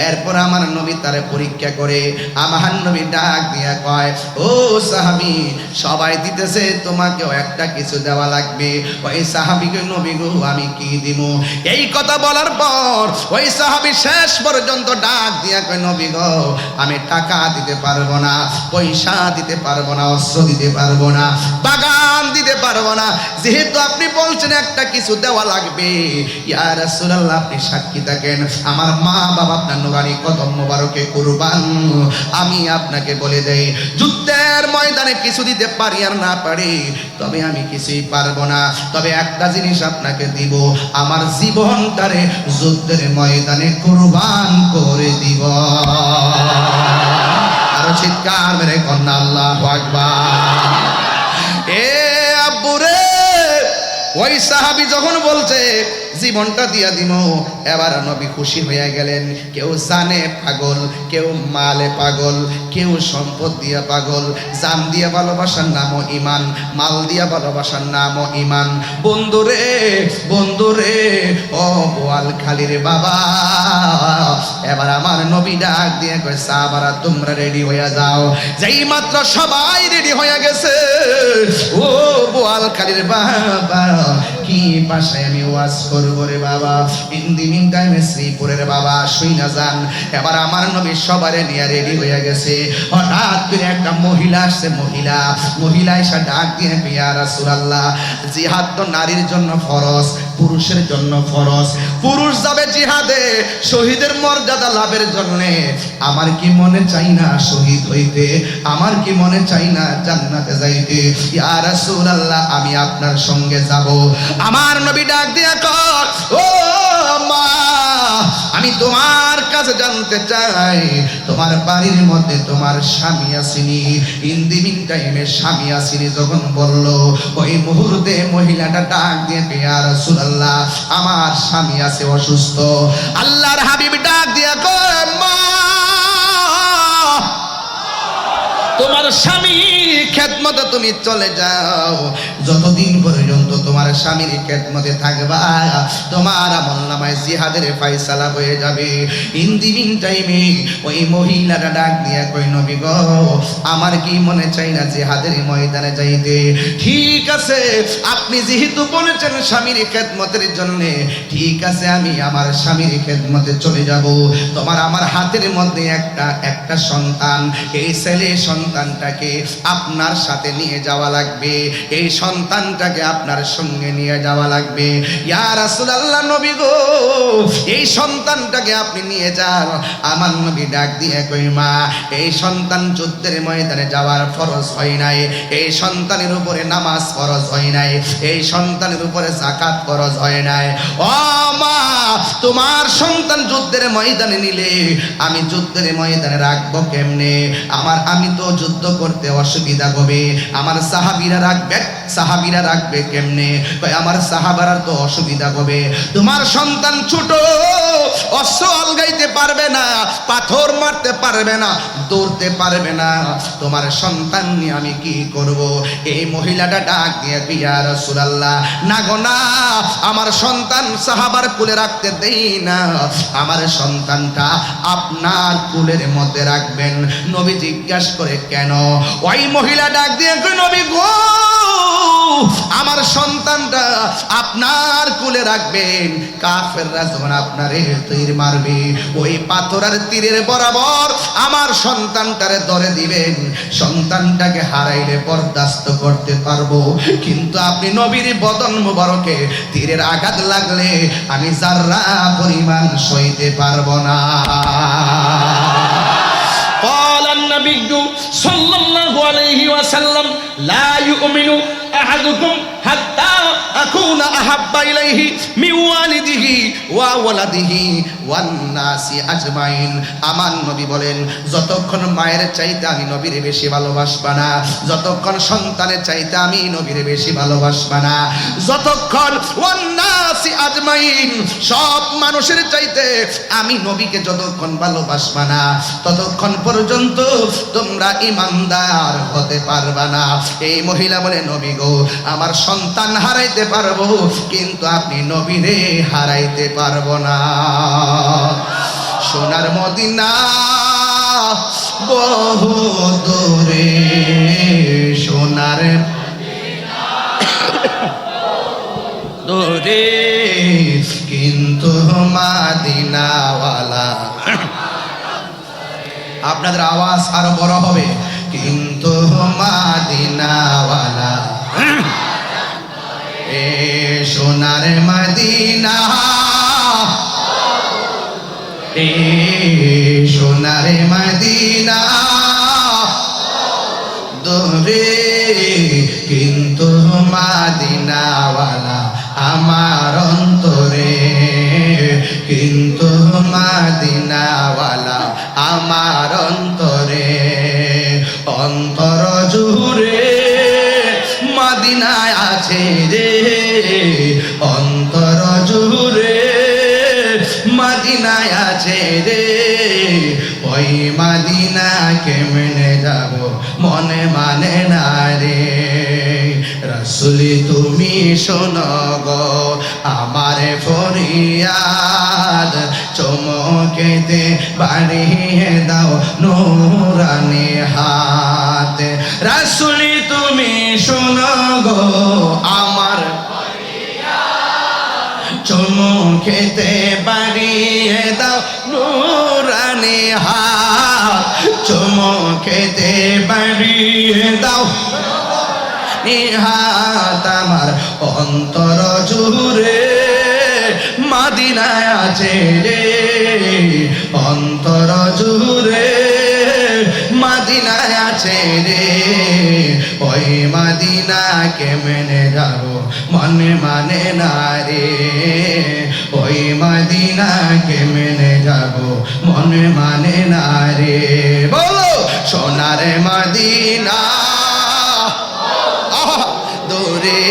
এরপর আমার নবী তারে পরীক্ষা করে আমার নবী ডাক দিয়া কয়, ও সাহাবী সবাই দিতেছে তোমাকেও একটা কিছু দেওয়া লাগবে। ওই সাহাবীকে নবী গো আমি কি দিব? এই কথা বলার পর ওই সাহাবী শেষ পর্যন্ত ডাক দিয়া কয় নবী গো আমি টাকা দিতে পারবো না, পয়সা দিতে পারবো না, অস্ত্র দিতে পারবো না, বাগান দিতে পারবো না, যেহেতু আপনি বলছেন একটা কিছু দেওয়া লাগবে। ইয়া রাসূলুল্লাহ আপনি সাক্ষী থাকেন, আমার মা বাবা আপনার নুরানি কদম মোবারকে কুরবান। আমি আপনাকে বলে দেই যুদ্ধের ময়দানে কিছু দিতে পারি আর না পারি, তবে আমি কিছুই পারবো না, তবে একটা জিনিস আপনাকে দিব, আমার জীবনটারে যুদ্ধের ময়দানে কুরবান করে দিব। আরো চিৎকার মেরে কন্যা আল্লাহু আকবার। এ আব্বুরে ওই সাহাবী যখন বলছে জীবনটা দিয়া দিব, এবার নবী খুশি হয়ে গেলেন। কেউ জানে পাগল, কেউ মালে পাগল, কেউ সম্পদ দিয়া পাগল। জান দিয়া ভালোবাসার নামও ইমান, মাল দিয়া ভালোবাসার নামও ইমান। বন্ধুরে বন্ধুরে ও বোয়ালখালীর বাবা, এবার আমার নবী ডাক দিয়ে কয় সাহাবারা তোমরা রেডি হয়ে যাও। যেই মাত্র সবাই রেডি হয়ে গেছে, ও বোয়ালখালীর বাবা কি ভাষায় আমি ওয়াজ করব রে বাবা। ইন দি মিন টাইমে শ্রীপুরের বাবা শুইনা যান। এবার আমার নবী সবারে নিয়ে রেডি হয়ে গেছে। হঠাৎ করে একটা মহিলা আসছে, মহিলা এসে ডাক দিয়ে ইয়া রাসূলুল্লাহ, জিহাদ তো নারীর জন্য ফরজ, পুরুষের জন্য ফরজ। পুরুষ যাবে জিহাদে শহীদের মর্যাদা লাভের জন্য। আমার কি মনে চাই না শহীদ হইতে, আমার কি মনে চাই না জান্নাতে যাইতে। ইয়া রাসূলুল্লাহ, আমি আপনার সঙ্গে যাব। আমার নবী ডাক দিয়া কর, ও মা, আমি তোমার কাছে জানতে চাই তোমার বাড়ির মধ্যে তোমার স্বামী আসেনি? ইন দি মিন টাইমে স্বামী আসেনি যখন বলল, ওই মুহূর্তে মহিলাটা ডাক দিয়ে ইয়া রাসূলুল্লাহ, আমার স্বামী আছে অসুস্থ। আল্লাহর হাবিব ডাক দিয়া কয়, মা, তোমার স্বামীর খেদমতে তুমি চলে যাও। যতদিন পর্যন্ত তোমার স্বামীর খেদমতে থাকবা, তোমার আমলনামায় জিহাদের ফয়সালা হয়ে যাবে। ইন দি মিন টাইমে ওই মহিলাটা ডাক দিয়া কই, নবী গো, আমার কি মনে চাই না জিহাদের ময়দানে যাইতে। ঠিক আছে, আপনি যেহেতু বলেছেন স্বামীর খেদমতের জন্য, ঠিক আছে, আমি আমার স্বামীর খেদমতে চলে যাব। তোমার আমার হাতের মধ্যে একটা সন্তান, এই ছেলে সন্তানটাকে আপনার সাথে নিয়ে যাওয়া লাগবে, এই সন্তানটাকে আপনার সঙ্গে নিয়ে যাওয়া লাগবে। ইয়া রাসূলুল্লাহ, নবী গো, এই সন্তানটাকে আপনি নিয়ে যান। আমার নবী ডাক দিয়ে কই, মা, এই সন্তান যুদ্ধের ময়দানে যাওয়ার ফরজ হয় নাই, এই সন্তানের উপরে নামাজ ফরজ হয় নাই, এই সন্তানের উপরে যাকাত ফরজ হয় নাই। ও মা, তোমার সন্তান যুদ্ধের ময়দানে নিলে আমি যুদ্ধের ময়দানে রাখবো কেমনে? আমি তো যুদ্ধ করতে অসুবিধা হবে, আমার সাহাবীরা রাখবে কেমনে? আমার সাহাবারা তো অসুবিধা হবে। তোমার সন্তান ছোট, অস্ত্র আলগাইতে পারবে না, পাথর মারতে পারবে না, দৌড়তে পারবে না, তোমার সন্তান নিয়ে আমি কি করব? এই মহিলাটা ডাক দিয়ে, ইয়া রাসূলুল্লাহ, না গো না, আমার সন্তান সাহাবার কুলে রাখতে দেই না, আমার সন্তানটা আপনার কুলের মধ্যে রাখবেন। নবী জিজ্ঞাসা করে, কেন? ওই মহিলা ডাক দিয়ে কই, নবী গো, আমার সন্তানটা আপনার কুলে রাখবেন, কাফেররা যখন আপনারে তীর মারবে, ওই পাথরের তীরের বরাবর আমার সন্তানটারে ধরে দিবেন। সন্তানটাকে হারাইলে বরদাস্ত করতে পারবো, কিন্তু আপনি নবীর বদন মুবারকে তীরের আঘাত লাগলে আমি যারা পরিমাণ সইতে পারবো না। قال النبي صلى الله عليه وسلم لا يؤمن أحدكم حتى أكون أحب إليه من والده وولده والناس أجمعين। আমার নবী বলেন, যতক্ষণ মায়ের চাইতে আমি নবীরে বেশি ভালোবাসবা না, যতক্ষণ সন্তানের চাইতে আমি নবীরে বেশি ভালোবাসবা না, যতক্ষণ ওয়ান্নাসি আজমাইন, সব মানুষের চাইতে আমি নবীকে যতক্ষণ ভালোবাসবা না, ততক্ষণ পর্যন্ত তোমরা ঈমানদার হতে পারবা না। এই মহিলা বলে, নবী গো, আমার সন্তান হারাইতে পারবো, কিন্তু আপনি নবীরে হারাইতে পারবো না। সোনার মদিনা বহু দূরে, সোনার দূরে, কিন্তু মদিনাওয়ালা। আপনাদের আওয়াজ আরো বড় হবে, কিন্তু মদিনাওয়ালা, এ সোনার মদিনা, এ সোনার মদিনা দূরে, কিন্তু মদিনাওয়ালা আমার অন্তরে, কিন্তু মদিনাওয়ালা আমার অন্তরে। অন্তর জুড়ে মদিনায় আছে রে, অন্তর জুড়ে মদিনায় আছে রে, ওই মদিনা কেমনে যাব মনে মানে না রে। রাসূলি তুমি শোনো গো আমার ফরিয়াদ, চমকেতে বাড়িয়ে দাও নূরানি হাত। রাসূলি তুমি শোনো গো আমার ফরিয়াদ, চুমু খেতে বাড়িয়ে দাও নুরানি হাত চুমু খেতে বাড়িয়ে দাও হাত আমার অন্তর জুড়ে মদিনায় আছে রে অন্তর জুড়ে মদিনায় আছে রে ওই মদিনা কেমনে যাব মনে মানে না রে ওই মদিনা কেমনে যাব মনে মানে না রে বলো সোনার মদিনা দূরে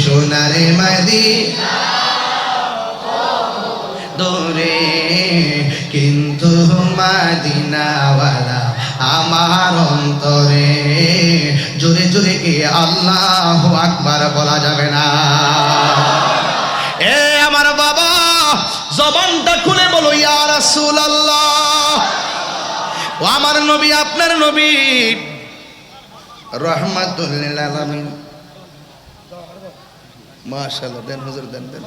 সোনার মদিনা দূরে কিন্তু মদিনাওয়ালা আমার অন্তরে জোরে জোরে কি আল্লাহু আকবার বলা যাবে না এ আমার বাবা জবানটা খুলে বলো ইয়া রাসূলুল্লাহ ও আমার নবী আপনার নবী রহমাতুল লিল আলামিন মাশাআল্লাহ দেন হুজুর দেন দেন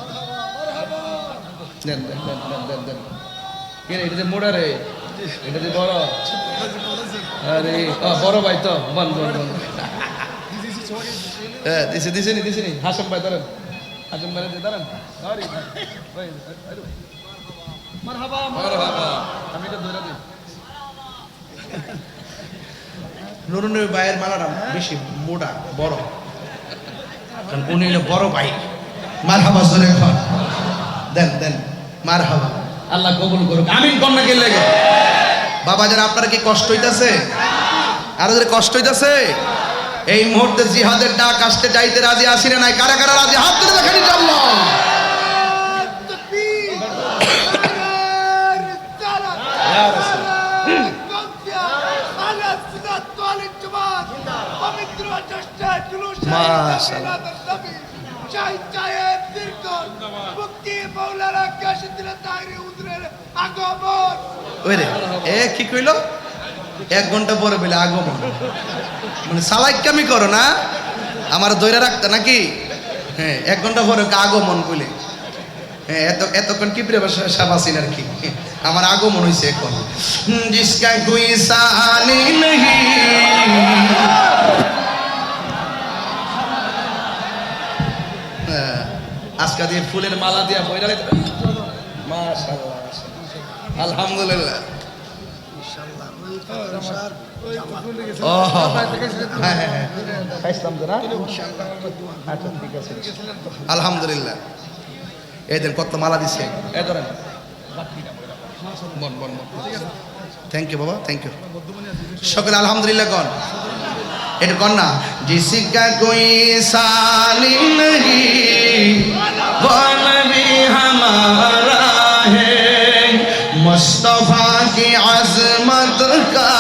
দেন দেন দেন দেন দেন কে রে এটা যে মোড়া রে এটা যে বড় আরে বড় ভাই তো বন বন বন হ্যাঁ দিছে নি হাসান ভাই দাঁড়ান হাসান ভাই দাঁড়ান সরি ভাই মারহাবা মারহাবা আমি এটা ধরে দিই নুরুনের ভাইয়ের মালাটা বেশি মোটা বড় কারণ উনি হলো বড় ভাই মারহাবা জোরে খান দেন দেন মারহাবা আল্লাহ কবুল করুক আমিন কন্যা কে লাগে বাবা যারা আপনারা কি কষ্ট হইতাছে আরো যারা কষ্ট হইতাছে এই মুহূর্তে জিহাদের ডাক আসতে যাইতে রাজি আসি না নাই কারা কারা রাজি হাত তুলে দেখেন ইনশাআল্লাহ কি কইল 1 ঘন্টা পরে বলে আগমন মানে সালাইকামি করো না আমার দইরা রাখতে নাকি হ্যাঁ 1 ঘন্টা পরে আগমন বলে হ্যাঁ এতক্ষণ কি প্রিয় শাবাসিন আর কি আমার আগমন হইছে এখন জিসকা কোই সানি नहीं আজকে দিয়ে ফুলের মালা দিয়া বইরা মাশাআল্লাহ আলহামদুলিল্লাহ আলহামদুলিল্লাহ এই দেন কত মালা দিছে থ্যাংক ইউ বাবা থ্যাংক ইউ সকলে আলহামদুলিল্লাহ কন এটা কন না জিসকা কোই সালি नहीं वो नबी हमारा है मुस्तफा की अजमत का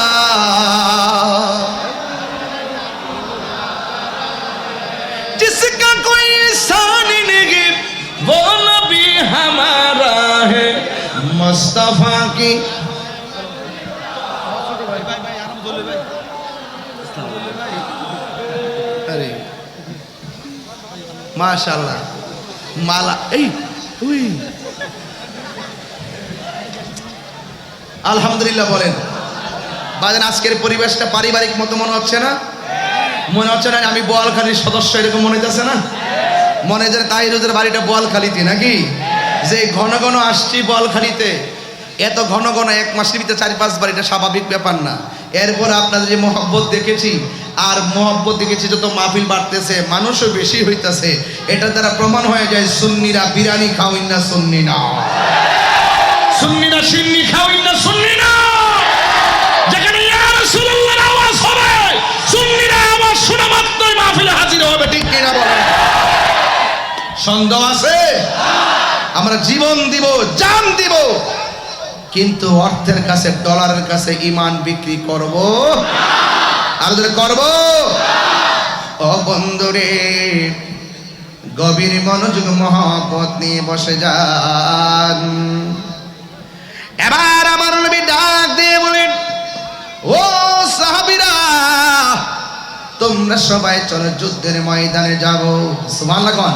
जिसका कोई सानी नहीं वो नबी हमारा है मुस्तफा की अरे माशाल्लाह माला এই ওই আলহামদুলিল্লাহ বলেন বাজান আজকের পরিবেশটা পারিবারিক মতো মনে হচ্ছে না আমি বোয়ালখালীর সদস্য এরকম মনে হইতেছে না মনে হয় তাহিরুদের বাড়িটা বোয়ালখালীতে নাকি যে ঘন ঘন আসছি বোয়ালখালীতে এত ঘন ঘন 1 মাসের ভিতরে 4-5 বার এটা স্বাভাবিক ব্যাপার না এরপর আপনাদের যে মহব্বত দেখেছি আর মহব্বত দেখেছি যত মাহফিল বাড়তেছে মানুষও বেশি হইতাছে এটা দ্বারা প্রমাণ হয়ে যায় সুন্নিরা বিরিয়ানি খাওইন না সুন্নি না সুন্নিরা সিন্নি খাওইন না সুন্নি না যেখানে ইয়া রাসূলুল্লাহর আওয়াজ হবে সুন্নিরা আওয়াজ শোনা মাত্রই মাহফিলে হাজির হবে ঠিক কি না বলেন সন্দেহ আছে আমরা জীবন দিব জান দিব কিন্তু অর্থের কাছে ডলারের কাছে ঈমান বিক্রি করব আর যদি করব ও বন্ধুরে গভীর মনোযোগ মহব্বত নিয়ে বসে যান এবার আমার নবী ডাক দিয়ে বলেন ও সাহাবীরা তোমরা সবাই চলো যুদ্ধের ময়দানে যাব সুবহানাল্লাহ কোন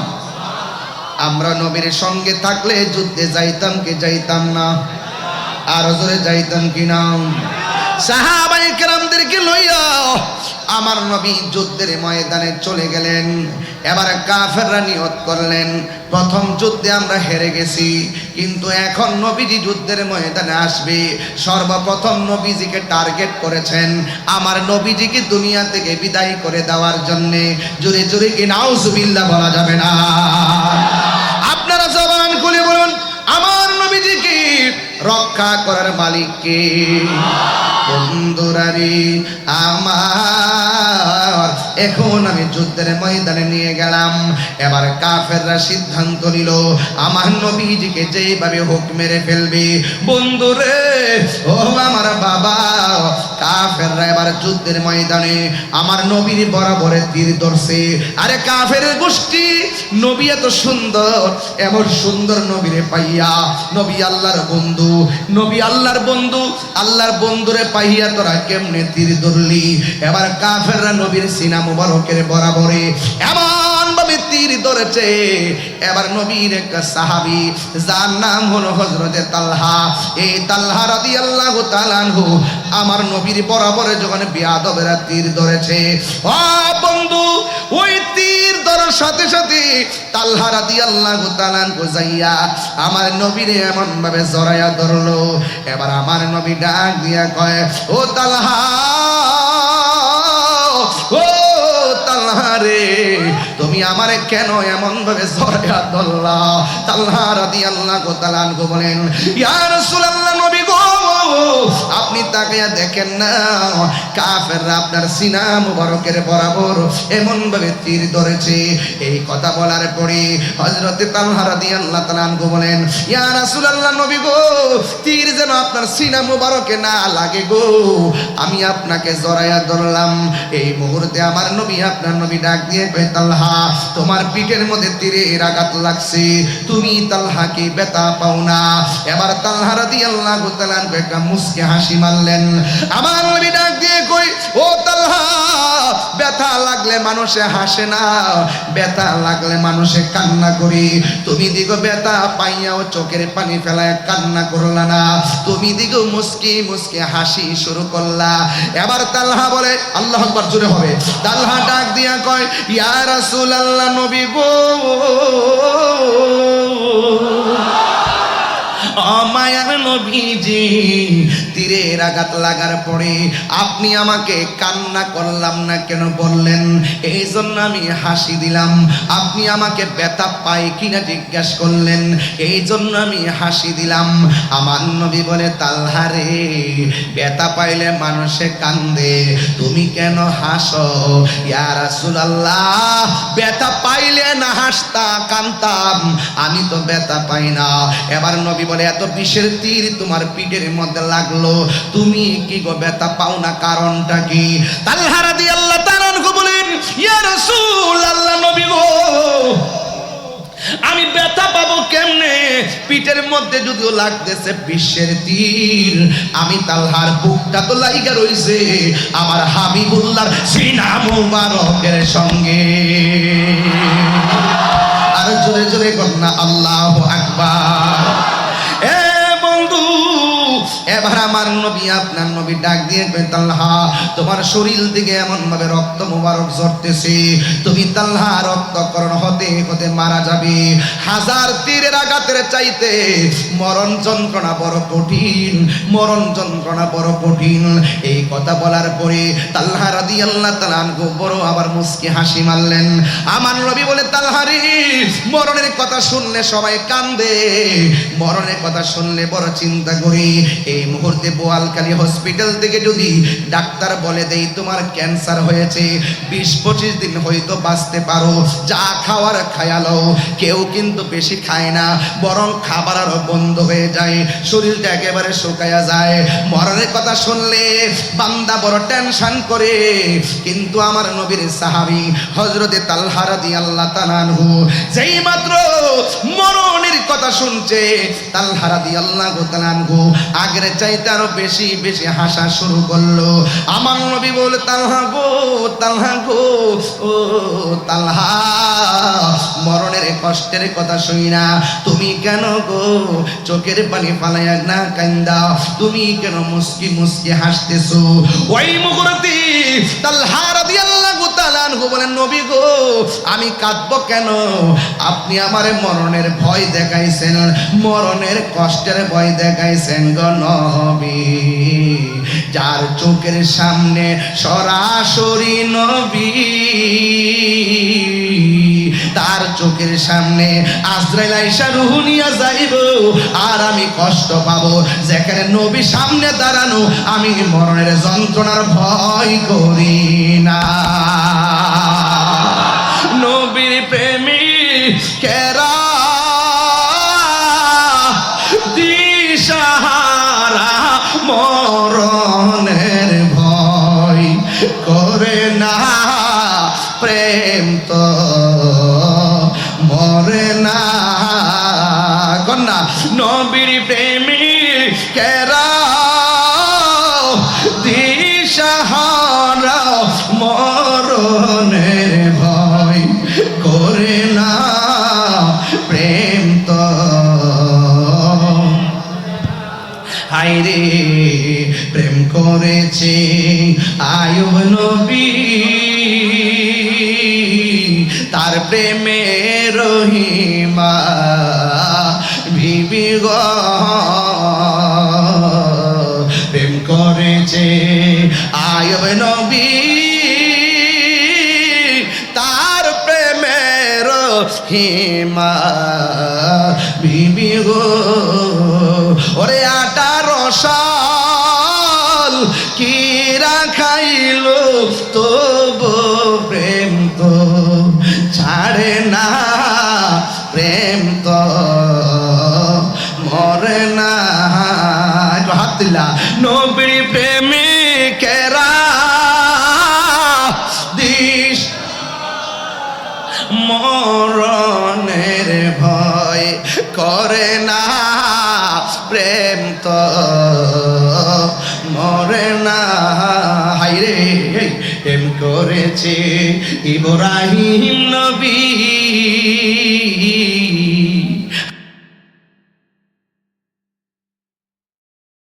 আমরা নবীর সঙ্গে থাকলে যুদ্ধে যাইতাম কি যাইতাম না? আর জোরে যাইতাম কি না? সাহাবায়ে কেরামদেরকে লইয়া আমার নবী যুদ্ধের ময়দানে চলে গেলেন। এবার কাফেররা নিয়ত করলেন, প্রথম যুদ্ধে আমরা হেরে গেছি, কিন্তু এখন নবীজি যুদ্ধের ময়দানে আসবে, সর্বপ্রথম নবীজিকে টার্গেট করেছেন, আমার নবীজিকে দুনিয়া থেকে বিদায় করে দেওয়ার জন্য। জোরে জোরে কি নাউজুবিল্লাহ বলা যাবে না? আপনারা জবান খুলে বলুন, আমার নবীজিকে রক্ষা করার মালিক কে? বন্ধুরারে আমার, এখন আমি যুদ্ধের ময়দানে নিয়ে গেলাম। এবার কাফেররা সিদ্ধান্ত নিল আমার নবীজিকে যেভাবে হোক মেরে ফেলবে। বন্ধুরে ও আমার বাবা, কাফেররা এবার যুদ্ধের ময়দানে আমার নবীর বরাবরে তীর ধরছে। আরে কাফের গোষ্ঠী, নবী এত সুন্দর, এমন সুন্দর নবীরে পাইয়া, নবী আল্লাহর বন্ধু, নবী আল্লাহর বন্ধু, আল্লাহর বন্ধুরে পাইয়া তোরা কেমনে তীর ধরলি? এবার কাফেররা নবীর সিনা মুবারকের বরাবরে এমন ভাবে তীর ধরেছে। এবার নবীর একটা সাহাবী, যার নাম হলো হযরতে তালহা, এই তালহা রাদিয়াল্লাহু তাআলা আনহু আমার নবীর বরাবরে যখন বেয়াদবেরা তীর ধরেছে, ও বন্ধু, ওই তীর ধরার সাথে সাথে তালহা রাদিয়াল্লাহু তাআলা আনহু যাইয়া আমার নবীরে এমন ভাবে জড়াইয়া ধরলো। এবার আমার নবী ডাক দিয়া কয়, ও তালহা, ও তালহা রে, তুমি আমারে কেন এমন ভাবে জড়াইয়া ধরলা? তালহা রাদিয়াল্লাহু তাআলা আনহু বলেন, ইয়া রাসূলুল্লাহ, নবী গো, আপনি তাকায়া দেখেন না, কাফেররা আপনার সিনা মুবারকের বরাবর এমন ভাবে তীর ধরেছে। এই কথা বলার পরে হযরতে তালহা রাদিয়াল্লাহু তাআলা আনহু বলেন, ইয়া রাসূলুল্লাহ, নবী গো, তীর যেন আপনার সিনা মুবারকে না লাগে গো, আমি আপনাকে জড়াইয়া ধরলাম। এই মুহূর্তে আমার নবী, আপনার নবী ডাক দিয়ে কয়, তালহা, তোমার পিঠের মধ্যে তীরের আঘাত লাগছে, তুমি তালহা কি ব্যথা পাও না? এবার তালহা রাদিয়াল্লাহু তাআলা আনহু একটা মুস্কি হাসি মারলেন। আমার নবী ডাক দিয়ে কই, ও তালহা, ব্যথা লাগলে মানুষে হাসে না, ব্যথা লাগলে মানুষে কান্না করে। তুমি দিগো ব্যথা পাইয়াও চোখের পানি ফেলায় কান্না করলা না, তুমি দিগো মুস্কি মুস্কি হাসি শুরু করলা। এবার তালহা বলে, আল্লাহু আকবার, জোরে হবে। তালহা ডাক দিয়া কয়, ইয়া রাসূলুল্লাহ, নবী গো, মায়ার নবীজি, তীরের আঘাত লাগার পরে আপনি আমাকে কান্না করলাম না কেন বললেন? এই জন্য আমি হাসি দিলাম। আপনি আমাকে ব্যথা পাই কিনা জিজ্ঞেস করলেন, এই জন্য আমি হাসি দিলাম। আমার নবী বলে, তালহা রে, ব্যথা পাইলে মানুষে কান্দে, তুমি কেন হাসো? ইয়া রাসূলুল্লাহ, ব্যথা পাইলে না হাসতা কান্দতাম, আমি তো ব্যথা পাই না। এবার নবী বলে, এত বিষের তীর তোমার পিঠের মধ্যে লাগলো, তুমি কি গো ব্যথা পাও না, কারণটা কি? তালহা রাদিয়াল্লাহু তাআলা আনহু বলেন, ইয়া রাসূলুল্লাহ, নবী গো, আমি ব্যথা পাবো কেমনে? পিঠের মধ্যে যদিও লাগতেছে বিশ্বের তীর, আমি তালহার বুকটা তো লাইগা রইছে আমার হাবিবুল্লাহর সিনা মুবারকের সঙ্গে। আর জোরে জোরে কন্যা আল্লাহু আকবার। এ বন্ধু, এবার আমার নবী, আপনার নবী ডাক দিয়ে কয়, তালহা, তোমার শরীর থেকে এমন ভাবে রক্ত মুবারক ঝরতেছে, তুমি তালহা রক্তকরণ হতে হতে মারা যাবে। হাজার তীরের আঘাতের চাইতে মরণ যন্ত্রণা বড় কঠিন, মরণ যন্ত্রণা বড় কঠিন। এই কথা বলার পরে তালহা রাদিয়াল্লাহু তাআলা আনহু বড় আবার মুস্কি হাসি মারলেন। আমার নবী বলে, তালহা রে, মরণের কথা শুনলে সবাই কান্দে, মরণের কথা শুনলে বড় চিন্তা করি। এই মুহূর্তে বোয়ালখালী হসপিটাল থেকে যদি ডাক্তার বলে দেই তোমার ক্যান্সার হয়েছে, 20-25 দিন হয়তো বাঁচতে পারো, যা খাওয়ার খায়ালো, কেউ কিন্তু বেশি খায় না, বরং খাবার আরো বন্ধ হয়ে যায়, শরীরটা একেবারে শুকায়া যায়। মরণের কথা শুনলে বান্দা বড় টেনশন করে, কিন্তু আমার নবীর সাহাবী হযরতে তালহা রাদিয়াল্লাহু তাআলা আনহু যেই মাত্র মরণের কথা শুনছে, তালহা রাদিয়াল্লাহু তাআলা আনহু আগের চাইতে আরো বেশি বেশি হাসা শুরু করলো। আমার নবী বলে, তালহা গো, তালহা গো, ও তালহা, মরণের কষ্টের কথা শুই না তুমি কেন গো চোখের পানি ফালাইয়া না কান্দা, তুমি কেন মুস্কি মুস্কি হাসতেছো? ওই মুহূর্তে তালহা রাদিয়াল্লাহু তাআলা আনহু বলেন, নবী গো আমি কাঁদবো কেন? আপনি আমারে মরণের ভয় দেখাইছেন, মরণের কষ্টের ভয় দেখাইছেন গো নবী। যার চোখের সামনে সরাসরি নবী, তার চোখের সামনে আজরাইল আইসা রূহ নিয়া যাইব, আর আমি কষ্ট পাবো। যেখানে নবী সামনে দাঁড়ানো, আমি মরণের যন্ত্রণার ভয় করি না। নবীর প্রেমিকেরা দিশাহারা মরণের ভয় করে না, প্রেম তো মরে না। কন্যা নবীর প্রেমিকেরা দিশাহারা মরণের ভয় করে না, প্রেম তো হায়রে প্রেম করেছে আয়ুব নবী, তার প্রেমে রহিমা বিবি গো, প্রেম করেছে আয়ুব নবী, তার প্রেমে রহিমা বিবি গো। ওরে 18 সাল কি রাখাইল তবু প্রেম তো ছাড়ে না, প্রেম তো মরে না। হাত দিলা নবী প্রেমিকেরা দিশ মরণের ভয় করে না, প্রেম তো মরে না। হায়রে প্রেম করেছে ইব্রাহিম নবী,